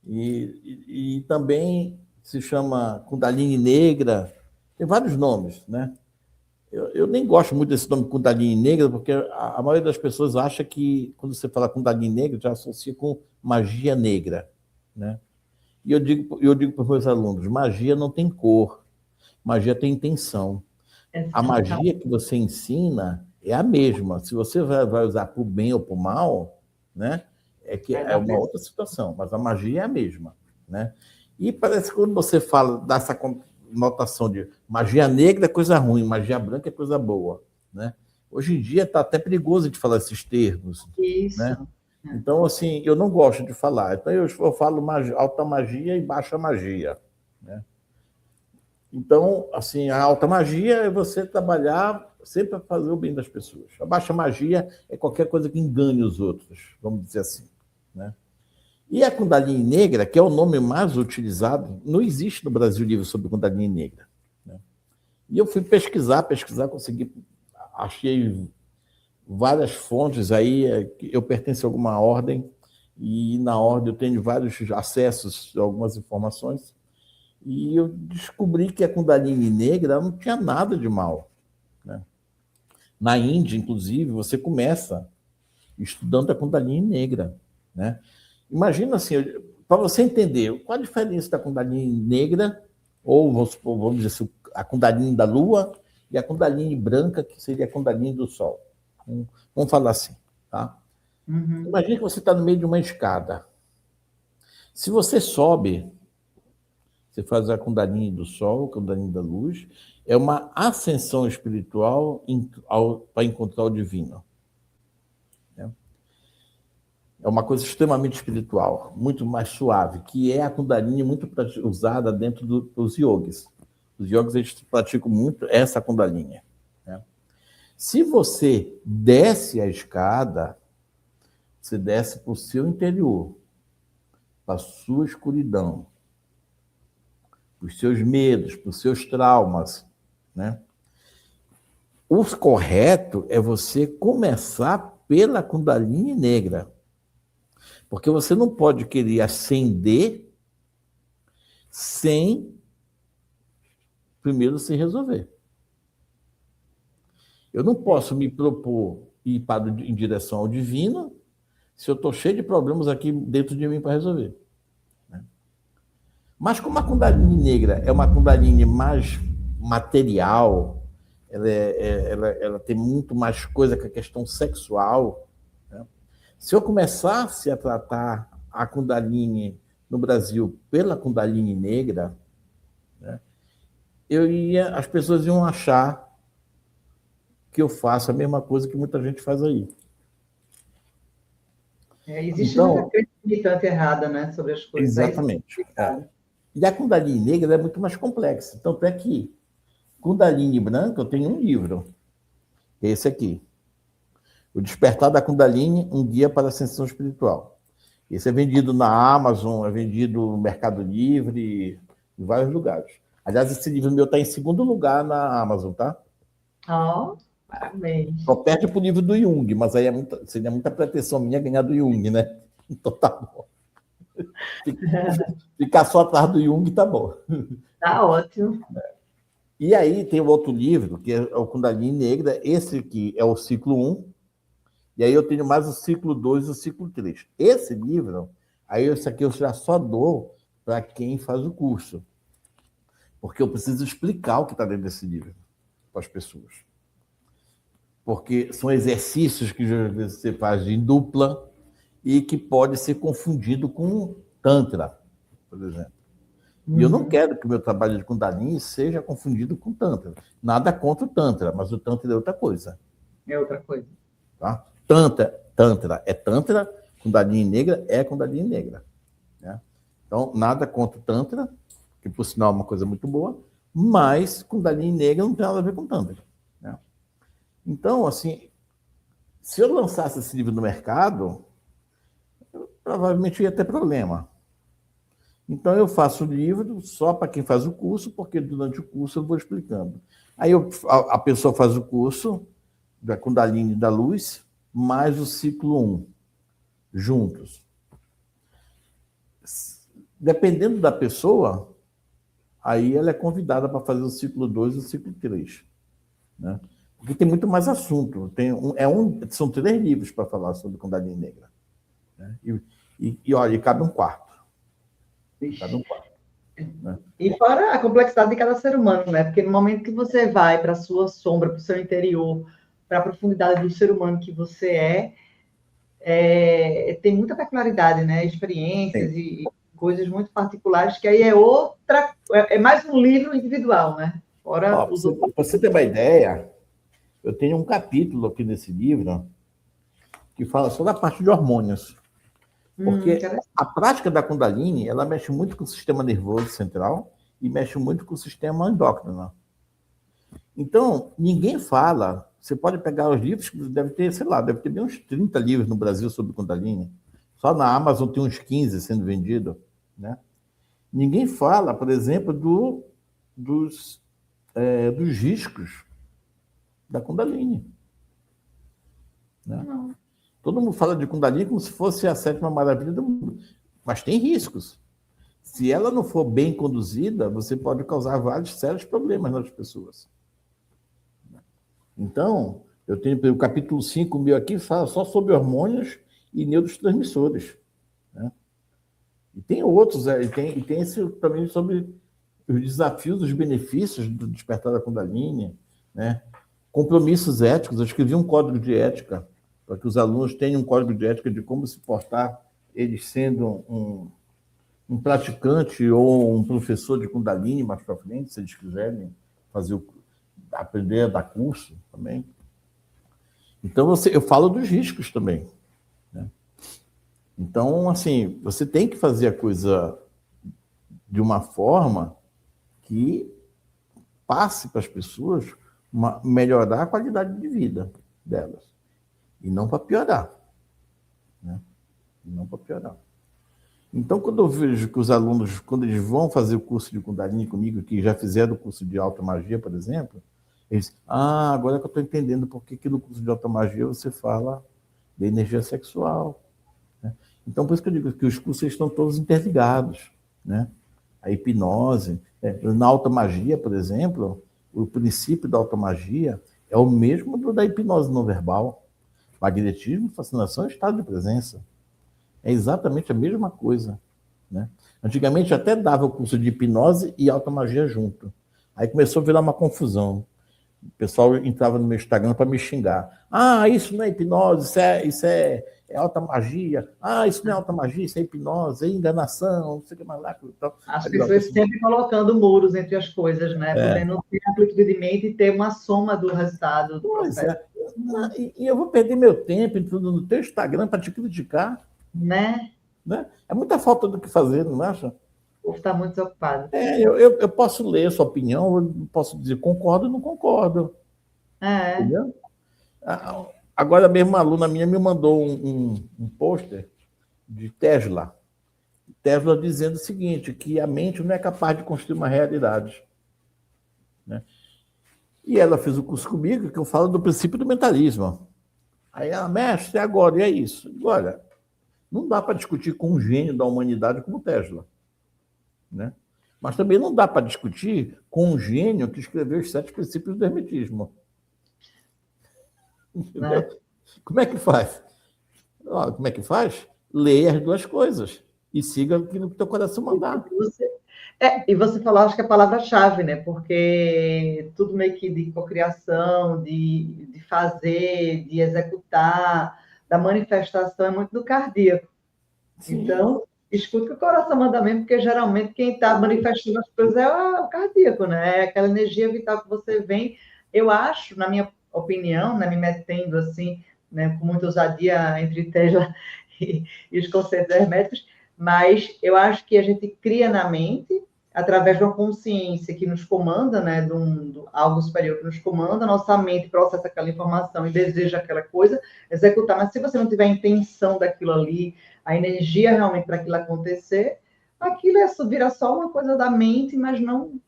E também se chama Kundalini negra, tem vários nomes, né? Eu nem gosto muito desse nome Kundalini negra, porque a maioria das pessoas acha que, quando você fala Kundalini negra, já associa com magia negra, né? E eu digo para os meus alunos, magia não tem cor, magia tem intenção. A magia que você ensina é a mesma. Se você vai usar para o bem ou para o mal, né? É uma outra situação, mas a magia é a mesma, né? E parece que quando você fala dessa conotação de magia negra é coisa ruim, magia branca é coisa boa, né? Hoje em dia está até perigoso de falar esses termos, Isso. né? Então, assim, eu não gosto de falar. Então, eu falo alta magia e baixa magia, né? Então, assim, a alta magia é você trabalhar sempre para fazer o bem das pessoas. A baixa magia é qualquer coisa que engane os outros, vamos dizer assim, né? E a Kundalini Negra, que é o nome mais utilizado, não existe no Brasil livro sobre Kundalini Negra, né? E eu fui pesquisar, consegui, achei várias fontes aí, eu pertenço a alguma ordem, e na ordem eu tenho vários acessos a algumas informações, e eu descobri que a Kundalini Negra não tinha nada de mal, né? Na Índia, inclusive, você começa estudando a Kundalini Negra, né? Imagina assim, para você entender qual a diferença da Kundalini Negra, ou vamos dizer assim, a Kundalini da Lua e a Kundalini branca, que seria a Kundalini do Sol. Vamos falar assim, tá? Uhum. Imagina que você está no meio de uma escada. Se você sobe, você faz a Kundalini do Sol, a Kundalini da Luz, é uma ascensão espiritual para encontrar o divino. É uma coisa extremamente espiritual, muito mais suave, que é a Kundalini muito usada dentro dos yogis. Os yogis, eles praticam muito essa Kundalini, né? Se você desce a escada, você desce para o seu interior, para a sua escuridão, para os seus medos, para os seus traumas, né? O correto é você começar pela Kundalini Negra, porque você não pode querer ascender sem primeiro se resolver. Eu não posso me propor ir em direção ao divino se eu estou cheio de problemas aqui dentro de mim para resolver, né? Mas como a Kundalini Negra é uma Kundalini mais material, ela tem muito mais coisa que a questão sexual, né? Se eu começasse a tratar a Kundalini no Brasil pela Kundalini Negra, né, as pessoas iam achar que eu faço a mesma coisa que muita gente faz aí. Existe Então, muita crença limitante errada, né, sobre as coisas. exatamente. E a Kundalini Negra é muito mais complexa. Tanto é que Kundalini Branca, eu tenho um livro, esse aqui. O Despertar da Kundalini, um guia para a ascensão espiritual. Esse é vendido na Amazon, é vendido no Mercado Livre, em vários lugares. Aliás, esse livro meu está em segundo lugar na Amazon, tá? Parabéns. Só perde para o livro do Jung, mas aí seria muita pretensão minha ganhar do Jung, né? Então tá bom. Ficar só atrás do Jung tá bom. Tá ótimo. E aí tem o outro livro, que é o Kundalini Negra. Esse aqui é o ciclo 1. E aí eu tenho mais o ciclo 2 e o ciclo 3. Esse livro, aí esse aqui eu já só dou para quem faz o curso. Porque eu preciso explicar o que está dentro desse livro para as pessoas. Porque são exercícios que você faz em dupla e que pode ser confundido com Tantra, por exemplo. E eu não quero que o meu trabalho de Kundalini seja confundido com Tantra. Nada contra o Tantra, mas o Tantra é outra coisa. É outra coisa. Tá? Tantra é Tantra, Kundalini Negra é Kundalini Negra, né? Então, nada contra o Tantra, que por sinal é uma coisa muito boa, mas Kundalini Negra não tem nada a ver com Tantra, né? Então, assim, se eu lançasse esse livro no mercado, eu provavelmente ia ter problema. Então, eu faço o livro só para quem faz o curso, porque durante o curso eu vou explicando. Aí a pessoa faz o curso da Kundalini da Luz, mais o ciclo 1, juntos. Dependendo da pessoa, aí ela é convidada para fazer o ciclo 2 e o ciclo 3, né? Porque tem muito mais assunto. São 3 livros para falar sobre Kundalini Negra, né? E olha, cabe um quarto. Cabe um quarto, né? E fora a complexidade de cada ser humano, né? Porque no momento que você vai para a sua sombra, para o seu interior, para a profundidade do ser humano que você tem muita peculiaridade, né? Experiências e coisas muito particulares, que aí é mais um livro individual, né? Fora os outros. Para você ter uma ideia, eu tenho um capítulo aqui nesse livro que fala só da parte de hormônios. Porque a prática da Kundalini, ela mexe muito com o sistema nervoso central e mexe muito com o sistema endócrino. Então, ninguém fala. Você pode pegar os livros, deve ter, sei lá, deve ter bem uns 30 livros no Brasil sobre Kundalini. Só na Amazon tem uns 15 sendo vendidos, né? Ninguém fala, por exemplo, dos riscos da Kundalini. Né? Não. Todo mundo fala de Kundalini como se fosse a sétima maravilha do mundo, mas tem riscos. Se ela não for bem conduzida, você pode causar vários sérios problemas nas pessoas. Então, eu tenho o capítulo 5 meu aqui, fala só sobre hormônios e neurotransmissores. Né? E tem outros, e tem esse também sobre os desafios, os benefícios do despertar da Kundalini, né? Compromissos éticos. Eu escrevi um código de ética para que os alunos tenham um código de ética de como se portar, eles sendo um praticante ou um professor de Kundalini mais para frente, se eles quiserem aprender a dar curso também. Então, eu falo dos riscos também. Né? Então, assim, você tem que fazer a coisa de uma forma que passe para as pessoas melhorar a qualidade de vida delas. E não para piorar. Né? E não para piorar. Então, quando eu vejo que os alunos, quando eles vão fazer o curso de Kundalini comigo, que já fizeram o curso de automagia, por exemplo, eles dizem, agora que eu estou entendendo por que no curso de automagia você fala de energia sexual. Né? Então, por isso que eu digo que os cursos estão todos interligados. Né? A hipnose. Na automagia, por exemplo, o princípio da automagia é o mesmo do da hipnose não verbal. Magnetismo, fascinação e estado de presença. É exatamente a mesma coisa. Né? Antigamente até dava o curso de hipnose e automagia junto. Aí começou a virar uma confusão. O pessoal entrava no meu Instagram para me xingar. Isso não é hipnose, isso é alta magia. Isso não é alta magia, isso é hipnose, é enganação, não sei o que mais lá. As pessoas sempre colocando muros entre as coisas, né? Podendo ter amplitude de mente e ter uma soma do resultado do processo. E eu vou perder meu tempo entrando no teu Instagram para te criticar. Né? É muita falta do que fazer, não acha? O povo está muito desocupado. Eu posso ler a sua opinião, eu posso dizer concordo ou não concordo. Entendeu? Agora mesmo uma aluna minha me mandou um pôster de Tesla. Tesla dizendo o seguinte, que a mente não é capaz de construir uma realidade. Né? E ela fez o curso comigo, que eu falo do princípio do mentalismo. Aí ela, mestre, agora, e é isso. Olha, não dá para discutir com um gênio da humanidade como Tesla. Né? Mas também não dá para discutir com um gênio que escreveu os 7 princípios do hermetismo. Entendeu? Como é que faz? Como é que faz? Leia as duas coisas e siga aquilo que o teu coração mandar. E você falou, acho que a palavra-chave, né? Porque tudo meio que de cocriação, de fazer, de executar, da manifestação é muito do cardíaco. Sim. Então, escuta que o coração manda mesmo, porque geralmente quem está manifestando as coisas é o cardíaco, né? É aquela energia vital que você vem. Eu acho, na minha opinião, né, me metendo assim, né, com muita ousadia entre Tesla e os conceitos herméticos, mas eu acho que a gente cria na mente, através de uma consciência que nos comanda, né, de algo superior que nos comanda, nossa mente processa aquela informação e deseja aquela coisa, executar. Mas se você não tiver a intenção daquilo ali, a energia realmente para aquilo acontecer, aquilo vira só uma coisa da mente, mas não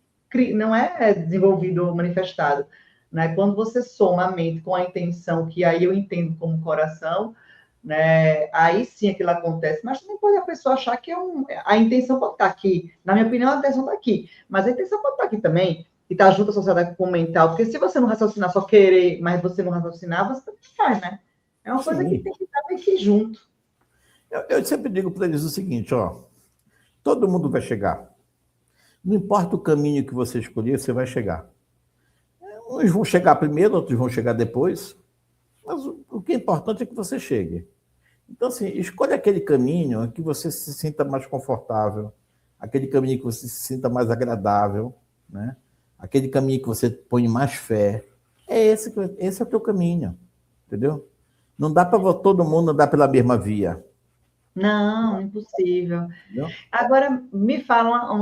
é desenvolvido ou manifestado. Né? Quando você soma a mente com a intenção, que aí eu entendo como coração, né? Aí sim aquilo acontece, mas também pode a pessoa achar que a intenção pode estar aqui. Na minha opinião, a intenção está aqui, mas a intenção pode estar aqui também, e está junto associada com o mental, porque se você não raciocinar, só querer, mas você não raciocinar, você também faz, né? É uma coisa que tem que estar aqui junto. Eu sempre digo para eles o seguinte, todo mundo vai chegar. Não importa o caminho que você escolher, você vai chegar. Uns vão chegar primeiro, outros vão chegar depois, mas o que é importante é que você chegue. Então, assim, escolha aquele caminho em que você se sinta mais confortável, aquele caminho que você se sinta mais agradável, né? Aquele caminho que você põe mais fé. Esse é o teu caminho, entendeu? Não dá para todo mundo andar pela mesma via. Não, impossível. Entendeu? Agora, me fala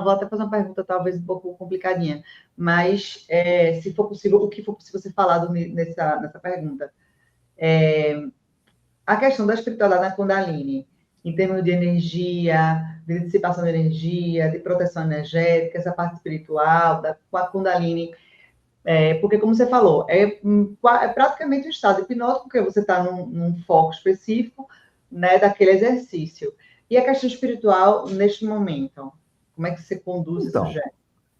vou até fazer uma pergunta talvez um pouco complicadinha, mas se for possível, o que for possível ser falado nessa pergunta. A questão da espiritualidade na Kundalini, em termos de energia, de dissipação de energia, de proteção energética, essa parte espiritual, com a Kundalini, porque, como você falou, é praticamente um estado hipnótico, porque você está num foco específico, né, daquele exercício. E a questão espiritual, neste momento, como é que você conduz esse Então, sujeito?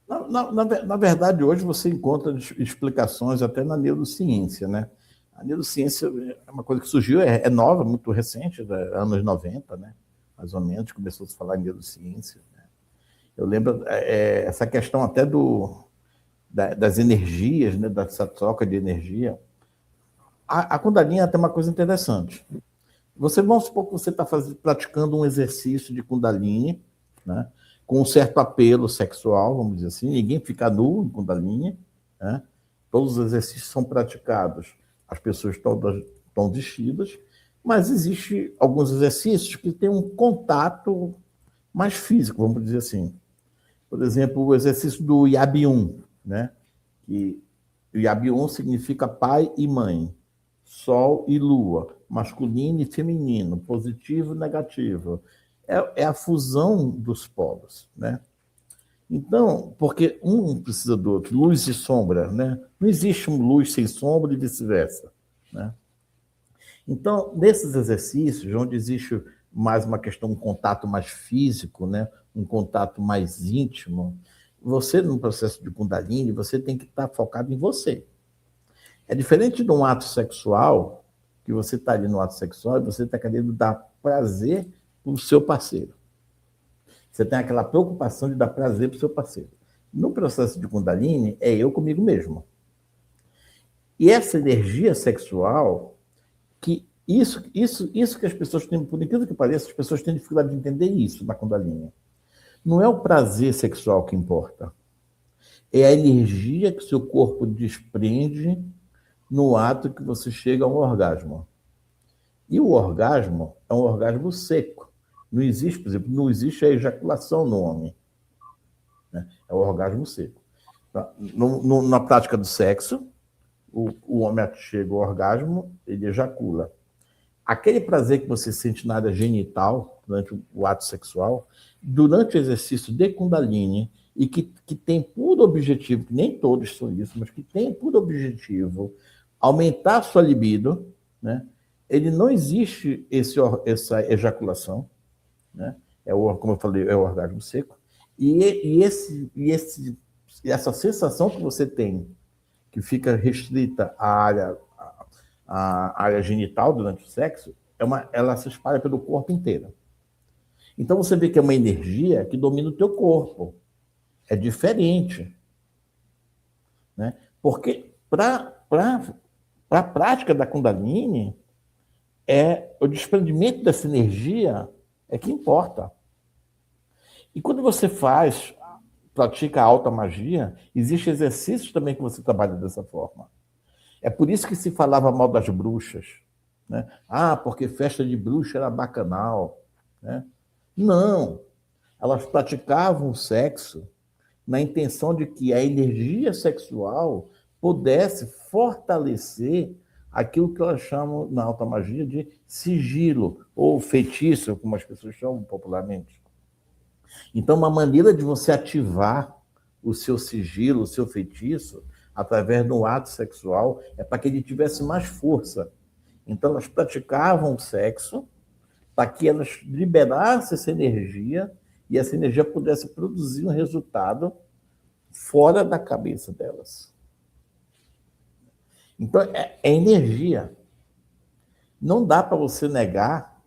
na verdade, hoje você encontra explicações até na neurociência, né? A neurociência é uma coisa que surgiu, é nova, muito recente, anos 90, né? Mais ou menos, começou a se falar em neurociência. Né? Eu lembro essa questão até das energias, né? Dessa troca de energia. A Kundalini tem uma coisa interessante. Vamos supor que você está praticando um exercício de Kundalini, né? Com um certo apelo sexual, vamos dizer assim, ninguém fica nu em Kundalini, né? Todos os exercícios são praticados, as pessoas estão vestidas, mas existe alguns exercícios que têm um contato mais físico, vamos dizer assim. Por exemplo, o exercício do Yabium, né? Que o Yabium significa pai e mãe, sol e lua, masculino e feminino, positivo e negativo. É a fusão dos polos, né? Então, porque um precisa do outro, luz e sombra, né? Não existe luz sem sombra e vice-versa, né? Então, nesses exercícios, onde existe mais uma questão, um contato mais físico, né? Um contato mais íntimo, você, no processo de Kundalini, você tem que estar focado em você. É diferente de um ato sexual, que você está ali no ato sexual e você está querendo dar prazer para o seu parceiro. Você tem aquela preocupação de dar prazer para o seu parceiro. No processo de Kundalini, é eu comigo mesmo. E essa energia sexual, que isso que as pessoas têm, por incrível que pareça, as pessoas têm dificuldade de entender isso na Kundalini. Não é o prazer sexual que importa. É a energia que seu corpo desprende no ato que você chega a um orgasmo. E o orgasmo é um orgasmo seco. Não existe, por exemplo, não existe a ejaculação no homem. Né? É o orgasmo seco. Na prática do sexo, o homem chega ao orgasmo, ele ejacula. Aquele prazer que você sente na área genital, durante o ato sexual, durante o exercício de Kundalini, e que tem por objetivo, que nem todos são isso, mas que tem por objetivo aumentar a sua libido, né? Ele não existe essa ejaculação, né? Como eu falei, é o orgasmo seco. Essa sensação que você tem, que fica restrita à área genital durante o sexo, ela se espalha pelo corpo inteiro. Então você vê que é uma energia que domina o teu corpo. É diferente. Né? Porque para a prática da Kundalini, o desprendimento dessa energia é que importa. E quando você pratica a alta magia, existe exercícios também que você trabalha dessa forma. É por isso que se falava mal das bruxas. Né? Porque festa de bruxa era bacanal. Né? Não. Elas praticavam o sexo na intenção de que a energia sexual pudesse fortalecer aquilo que elas chamam na alta magia de sigilo, ou feitiço, como as pessoas chamam popularmente. Então, uma maneira de você ativar o seu sigilo, o seu feitiço, através de um ato sexual, é para que ele tivesse mais força. Então, elas praticavam o sexo para que elas liberassem essa energia e essa energia pudesse produzir um resultado fora da cabeça delas. Então, é energia. Não dá para você negar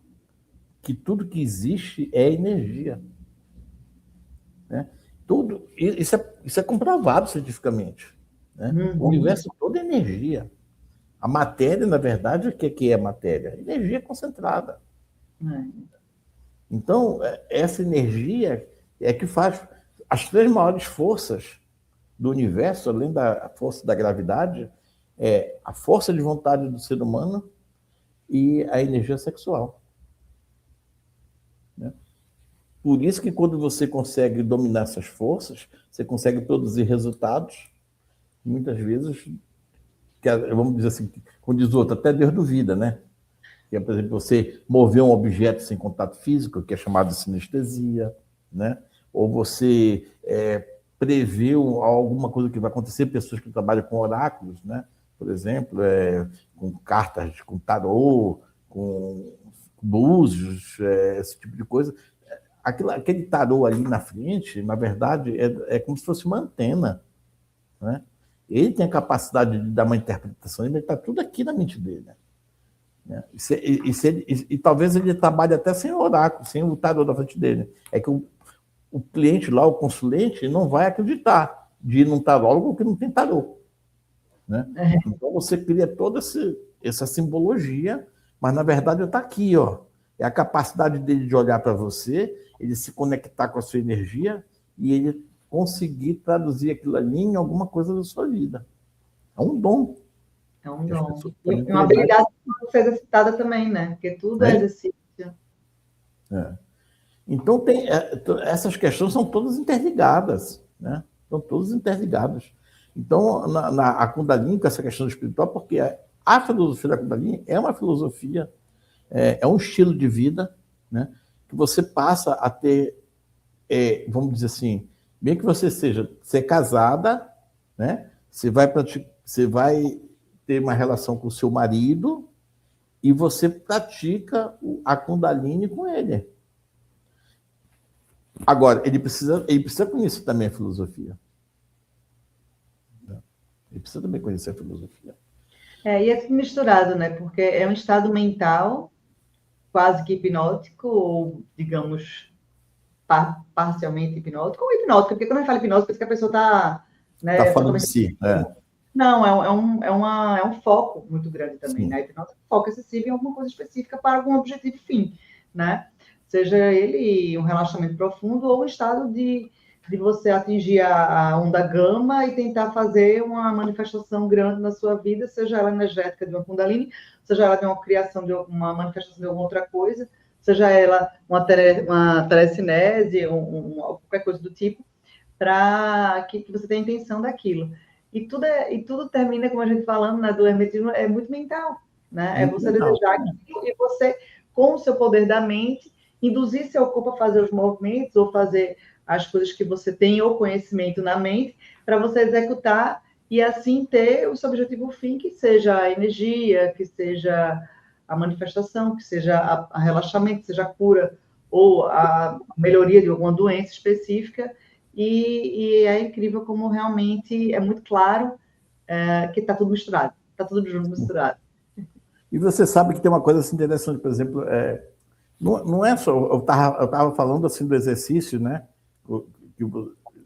que tudo que existe é energia. Né? Isso é comprovado cientificamente. Né? O universo todo é energia. A matéria, na verdade, o que é matéria? Energia concentrada. Então, essa energia é que faz as três maiores forças do universo, além da força da gravidade, é a força de vontade do ser humano e a energia sexual. Né? Por isso que quando você consegue dominar essas forças, você consegue produzir resultados, muitas vezes, que, vamos dizer assim, como diz o outro, até Deus duvida, né? Que é, por exemplo, você mover um objeto sem contato físico, que é chamado de sinestesia, né? Ou você prever alguma coisa que vai acontecer, pessoas que trabalham com oráculos, né? Por exemplo, com cartas, com tarô, com búzios, esse tipo de coisa. Aquele tarô ali na frente, na verdade, é como se fosse uma antena, né? Ele tem a capacidade de dar uma interpretação, ele está tudo aqui na mente dele, né? E talvez ele trabalhe até sem o oráculo, sem o tarô da frente dele. É que o cliente lá, o consulente, não vai acreditar de ir num tarólogo que não tem tarô. Né? Então você cria toda essa simbologia, mas na verdade está aqui, ó. É a capacidade dele de olhar para você, ele se conectar com a sua energia e ele conseguir traduzir aquilo ali em alguma coisa da sua vida. É um dom. É um dom. E uma habilidade que pode ser exercitada também, né? Porque tudo é exercício. Então, essas questões são todas interligadas, né? São todas interligadas. Então, a Kundalini, com essa questão espiritual, porque a filosofia da Kundalini é uma filosofia, é um estilo de vida, né? Que você passa a ter, vamos dizer assim, bem que você ser casada, né? Você vai ter uma relação com o seu marido e você pratica a Kundalini com ele. Agora, ele precisa conhecer também a filosofia. Ele precisa também conhecer a filosofia. E é misturado, né? Porque é um estado mental quase que hipnótico, ou, digamos, parcialmente hipnótico, ou hipnótico, porque quando a gente fala hipnótico, parece que a pessoa está... Né, tá falando de si. Não, é um foco muito grande também, né? A hipnose é um foco excessivo em alguma coisa específica para algum objetivo fim, né? Seja ele um relaxamento profundo ou um estado de você atingir a onda gama e tentar fazer uma manifestação grande na sua vida, seja ela energética de uma Kundalini, seja ela de uma criação de uma manifestação de alguma outra coisa, seja ela uma telecinese, qualquer coisa do tipo, para que você tenha intenção daquilo. E tudo termina, como a gente falando, né, do hermetismo, é muito mental, né? É você desejar aquilo e você, com o seu poder da mente, induzir seu corpo a fazer os movimentos ou fazer as coisas que você tem ou conhecimento na mente para você executar e assim ter o seu objetivo fim, que seja a energia, que seja a manifestação, que seja a relaxamento, que seja a cura ou a melhoria de alguma doença específica. E é incrível como realmente é muito claro que está tudo misturado, está tudo junto, misturado. E você sabe que tem uma coisa assim interessante, por exemplo, não é só, eu estava falando assim do exercício, né,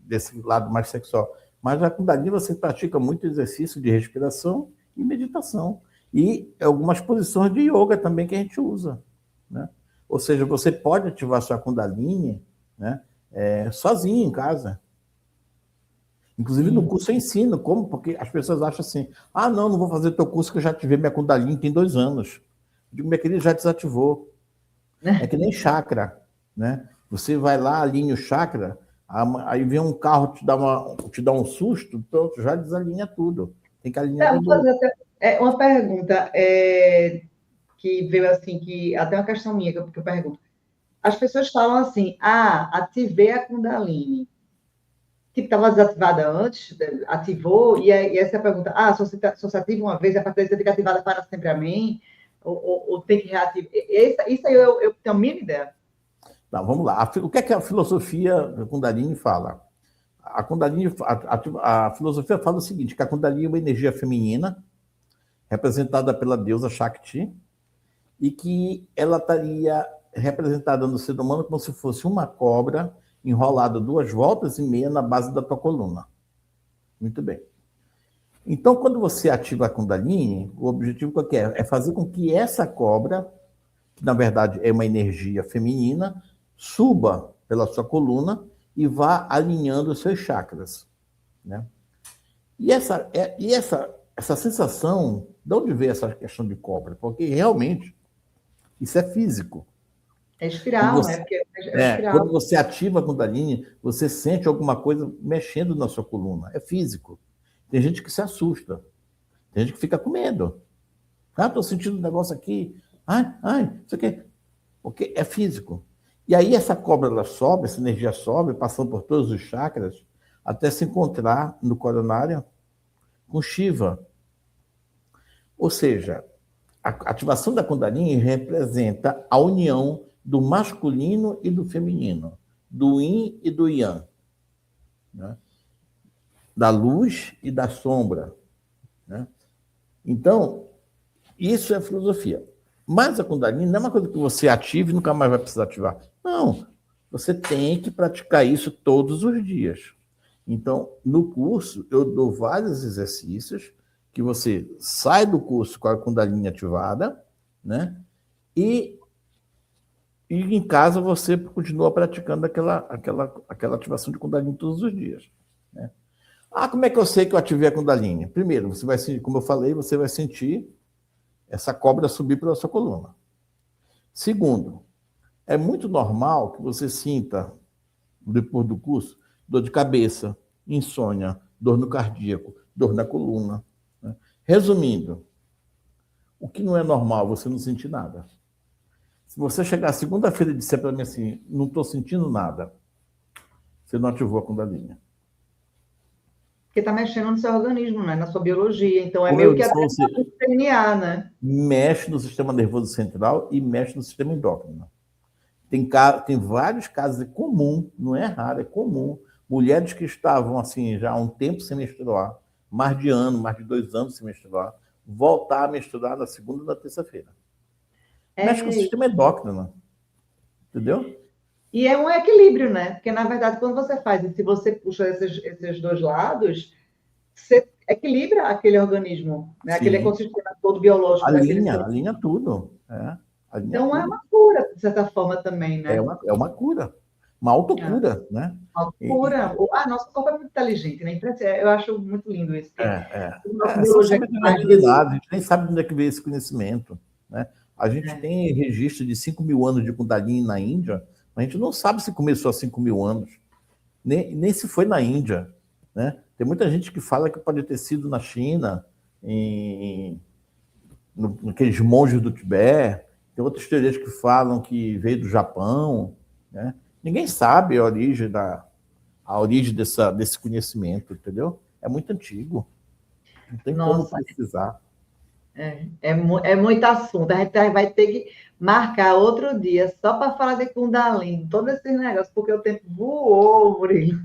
desse lado mais sexual, mas na Kundalini você pratica muito exercício de respiração e meditação, e algumas posições de yoga também que a gente usa, né? Ou seja, você pode ativar sua Kundalini, né, sozinho em casa. Inclusive no curso eu ensino como, porque as pessoas acham assim, não vou fazer teu curso que eu já ativei minha Kundalini tem 2 anos. Eu digo, minha querida, já desativou. É que nem chakra, né? Você vai lá, alinha o chakra, aí vem um carro te dá um susto, pronto, já desalinha tudo. Tem que alinhar tudo. Vou fazer até uma pergunta que veio assim, que até uma questão minha que eu pergunto. As pessoas falam assim, ativei a Kundalini. Tipo, estava desativada antes, ativou, e essa é a pergunta, só se ativa uma vez, a partir daí você fica ativada para sempre a mim, ou tem que reativar? Isso aí eu tenho a mínima ideia. Tá, vamos lá. O que é que a filosofia Kundalini fala? A Kundalini, a filosofia fala o seguinte, que a Kundalini é uma energia feminina, representada pela deusa Shakti, e que ela estaria representada no ser humano como se fosse uma cobra enrolada 2 voltas e meia na base da tua coluna. Muito bem. Então, quando você ativa a Kundalini, o objetivo qual que é? É fazer com que essa cobra, que na verdade é uma energia feminina, suba pela sua coluna e vá alinhando os seus chakras, né? Essa sensação, de onde veio essa questão de cobra? Porque realmente isso é físico. É espiral, né? Porque é Quando espiral. você ativa a Kundalini, você sente alguma coisa mexendo na sua coluna. É físico. Tem gente que se assusta. Tem gente que fica com medo. Ah, estou sentindo um negócio aqui. Ai, isso aqui. Porque é físico. E aí essa cobra ela sobe, essa energia sobe, passando por todos os chakras, até se encontrar no coronário com Shiva. Ou seja, a ativação da Kundalini representa a união do masculino e do feminino, do Yin e do Yang, né? Da luz e da sombra, né? Então, isso é filosofia. Mas a Kundalini não é uma coisa que você ativa e nunca mais vai precisar ativar. Não, você tem que praticar isso todos os dias. Então, no curso, eu dou vários exercícios que você sai do curso com a Kundalini ativada, né? E em casa você continua praticando aquela ativação de Kundalini todos os dias, né? Ah, como é que eu sei que eu ativei a Kundalini? Primeiro, você vai sentir, como eu falei, você vai sentir essa cobra subir pela sua coluna. Segundo, é muito normal que você sinta, depois do curso, dor de cabeça, insônia, dor no cardíaco, dor na coluna, né? Resumindo, o que não é normal, você não sentir nada. Se você chegar segunda-feira e disser para mim assim, não estou sentindo nada, você não ativou a Kundalini. Porque está mexendo no seu organismo, né? Na sua biologia. Então, é Como eu meio que disse até para você, o DNA, né? mexe no sistema nervoso central e mexe no sistema endócrino. Tem vários casos, é comum, não é raro, é comum. Mulheres que estavam assim já há um tempo sem menstruar, mais de ano, mais de 2 anos sem menstruar, voltar a menstruar na segunda e na terça-feira. Mexe com o É, sistema endócrino, entendeu? e é um equilíbrio, né? Porque, na verdade, quando você faz, e se você puxa esses dois lados, você equilibra aquele organismo, né? Aquele Sim. ecossistema todo biológico daquele ser. Alinha tudo. Alinha Então, é tudo. uma cura, de certa forma, também, né? É uma cura, uma É. autocura, né? Uma E, cura. Nosso corpo é muito inteligente, né? Eu acho muito lindo isso, porque a nossa São biologia é sabedoria capaz de... milenares, a gente nem sabe de onde é que veio esse conhecimento, né? A gente É. tem registro de 5 mil anos de Kundalini na Índia, mas a gente não sabe se começou há 5 mil anos, nem se foi na Índia, né? Tem muita gente que fala que pode ter sido na China, naqueles monges do Tibete, tem outras teorias que falam que veio do Japão, né? Ninguém sabe a origem desse conhecimento, entendeu? É muito antigo, não tem como Nossa, precisar. é muito assunto. A gente vai ter que marcar outro dia só para falar de Kundalini, todos esses negócios, porque o tempo voou, Murilo.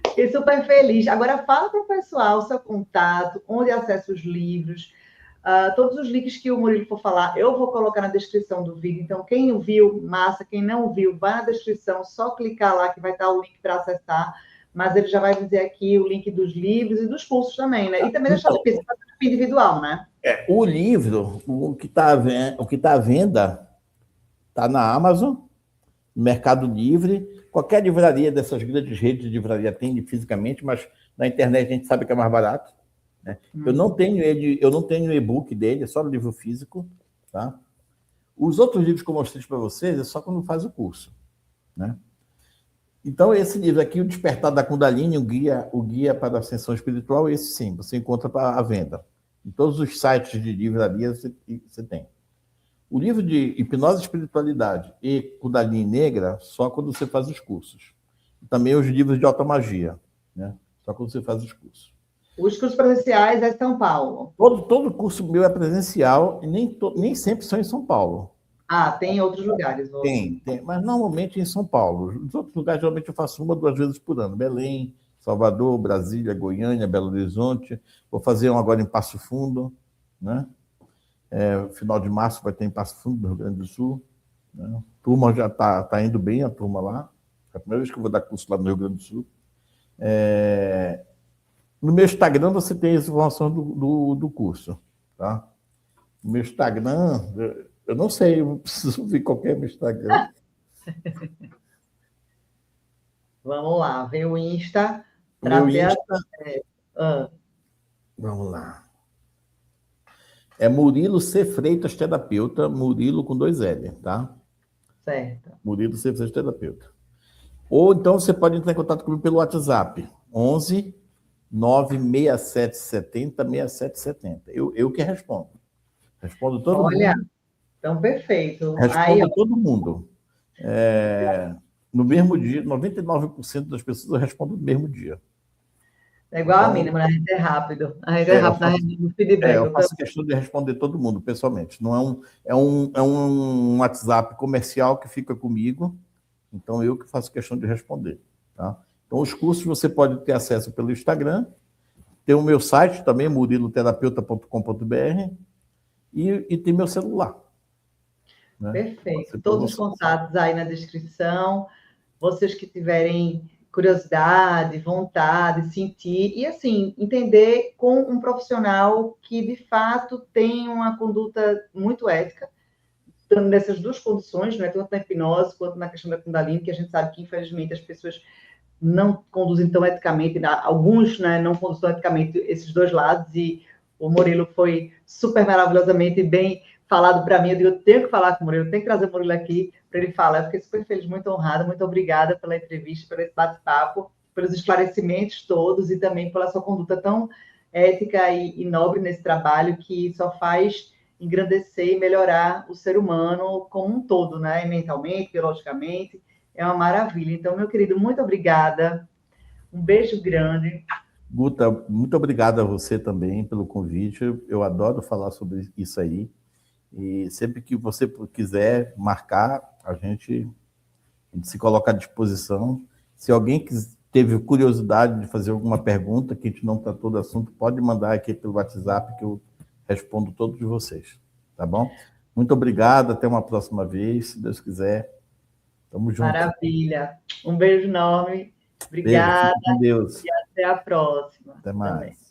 Fiquei super feliz. Agora, fala para o pessoal o seu contato, onde acessa os livros, todos os links que o Murilo for falar, eu vou colocar na descrição do vídeo. Então, quem viu, massa. Quem não viu, vai na descrição, só clicar lá que vai estar o link para acessar. Mas ele já vai dizer aqui o link dos livros e dos cursos também, né? E também deixar Então, o terapia individual, né? o livro, o que tá à venda, está na Amazon, no Mercado Livre, qualquer livraria dessas grandes redes de livraria tem fisicamente, mas na internet a gente sabe que é mais barato, né? Eu não tenho eu não tenho o e-book dele, é só no livro físico, tá? Os outros livros que eu mostrei para vocês é só quando faz o curso, né? Então, esse livro aqui, O Despertar da Kundalini, o guia para a Ascensão Espiritual, esse sim, você encontra para a venda. Em todos os sites de livraria você tem. O livro de Hipnose e Espiritualidade e Kundalini Negra, só quando você faz os cursos. Também os livros de automagia, né? Só quando você faz os cursos. Os cursos presenciais é São Paulo. Todo curso meu é presencial e nem sempre são em São Paulo. Tem em outros lugares. Tem, mas normalmente em São Paulo. Nos outros lugares, geralmente eu faço 1 ou 2 vezes por ano. Belém, Salvador, Brasília, Goiânia, Belo Horizonte. Vou fazer um agora em Passo Fundo, né? Final de março vai ter em Passo Fundo, no Rio Grande do Sul, né? A turma já está indo bem, a turma lá. É a primeira vez que eu vou dar curso lá no Rio Grande do Sul. No meu Instagram você tem as informações do curso, tá? No meu Instagram, eu não sei, eu preciso ver qual que é o meu Instagram. Vamos lá, ver o Insta O meu para ter a... Insta, Ah, vamos lá. É Murilo C. Freitas Terapeuta, Murilo com 2 L, tá? certo. Murilo C. Freitas Terapeuta. Ou então você pode entrar em contato comigo pelo WhatsApp, 11 96770 6770. Eu que respondo. Respondo todo Olha, mundo. então perfeito. Aí, ó, Respondo todo mundo. No mesmo dia, 99% das pessoas eu respondo no mesmo dia. é igual a mim, né? Então, Mas a gente é rápido. A gente é eu rápido na faço, reunião do feedback. eu faço questão de responder todo mundo pessoalmente. Não é um WhatsApp comercial que fica comigo, então eu que faço questão de responder. Tá? Então, os cursos você pode ter acesso pelo Instagram, tem o meu site também, muriloterapeuta.com.br, e tem meu celular. Né? Perfeito. Todos os contatos aí na descrição. Vocês que tiverem curiosidade, vontade, sentir, e assim, entender com um profissional que de fato tem uma conduta muito ética, tanto nessas duas condições, né, tanto na hipnose quanto na questão da Kundalini, que a gente sabe que, infelizmente, as pessoas não conduzem tão eticamente, alguns, né, não conduzem tão eticamente esses dois lados, e o Murilo foi super maravilhosamente bem falado para mim. Eu digo, eu tenho que falar com o Murilo, tenho que trazer o Murilo aqui para ele falar. Eu fiquei super feliz, muito honrada, muito obrigada pela entrevista, pelo esse bate-papo, pelos esclarecimentos todos e também pela sua conduta tão ética e nobre nesse trabalho, que só faz engrandecer e melhorar o ser humano como um todo, né? Mentalmente, biologicamente. É uma maravilha. Então, meu querido, muito obrigada. Um beijo grande. Guta, muito obrigado a você também pelo convite. Eu adoro falar sobre isso aí. E sempre que você quiser marcar, a gente se coloca à disposição. Se alguém teve curiosidade de fazer alguma pergunta que a gente não tratou do assunto, pode mandar aqui pelo WhatsApp que eu respondo todos vocês. Tá bom? Muito obrigado. Até uma próxima vez, se Deus quiser. Tamo junto. Maravilha. Um beijo enorme. Beijo, Obrigada. fique com Deus. E até a próxima. Até mais. Também.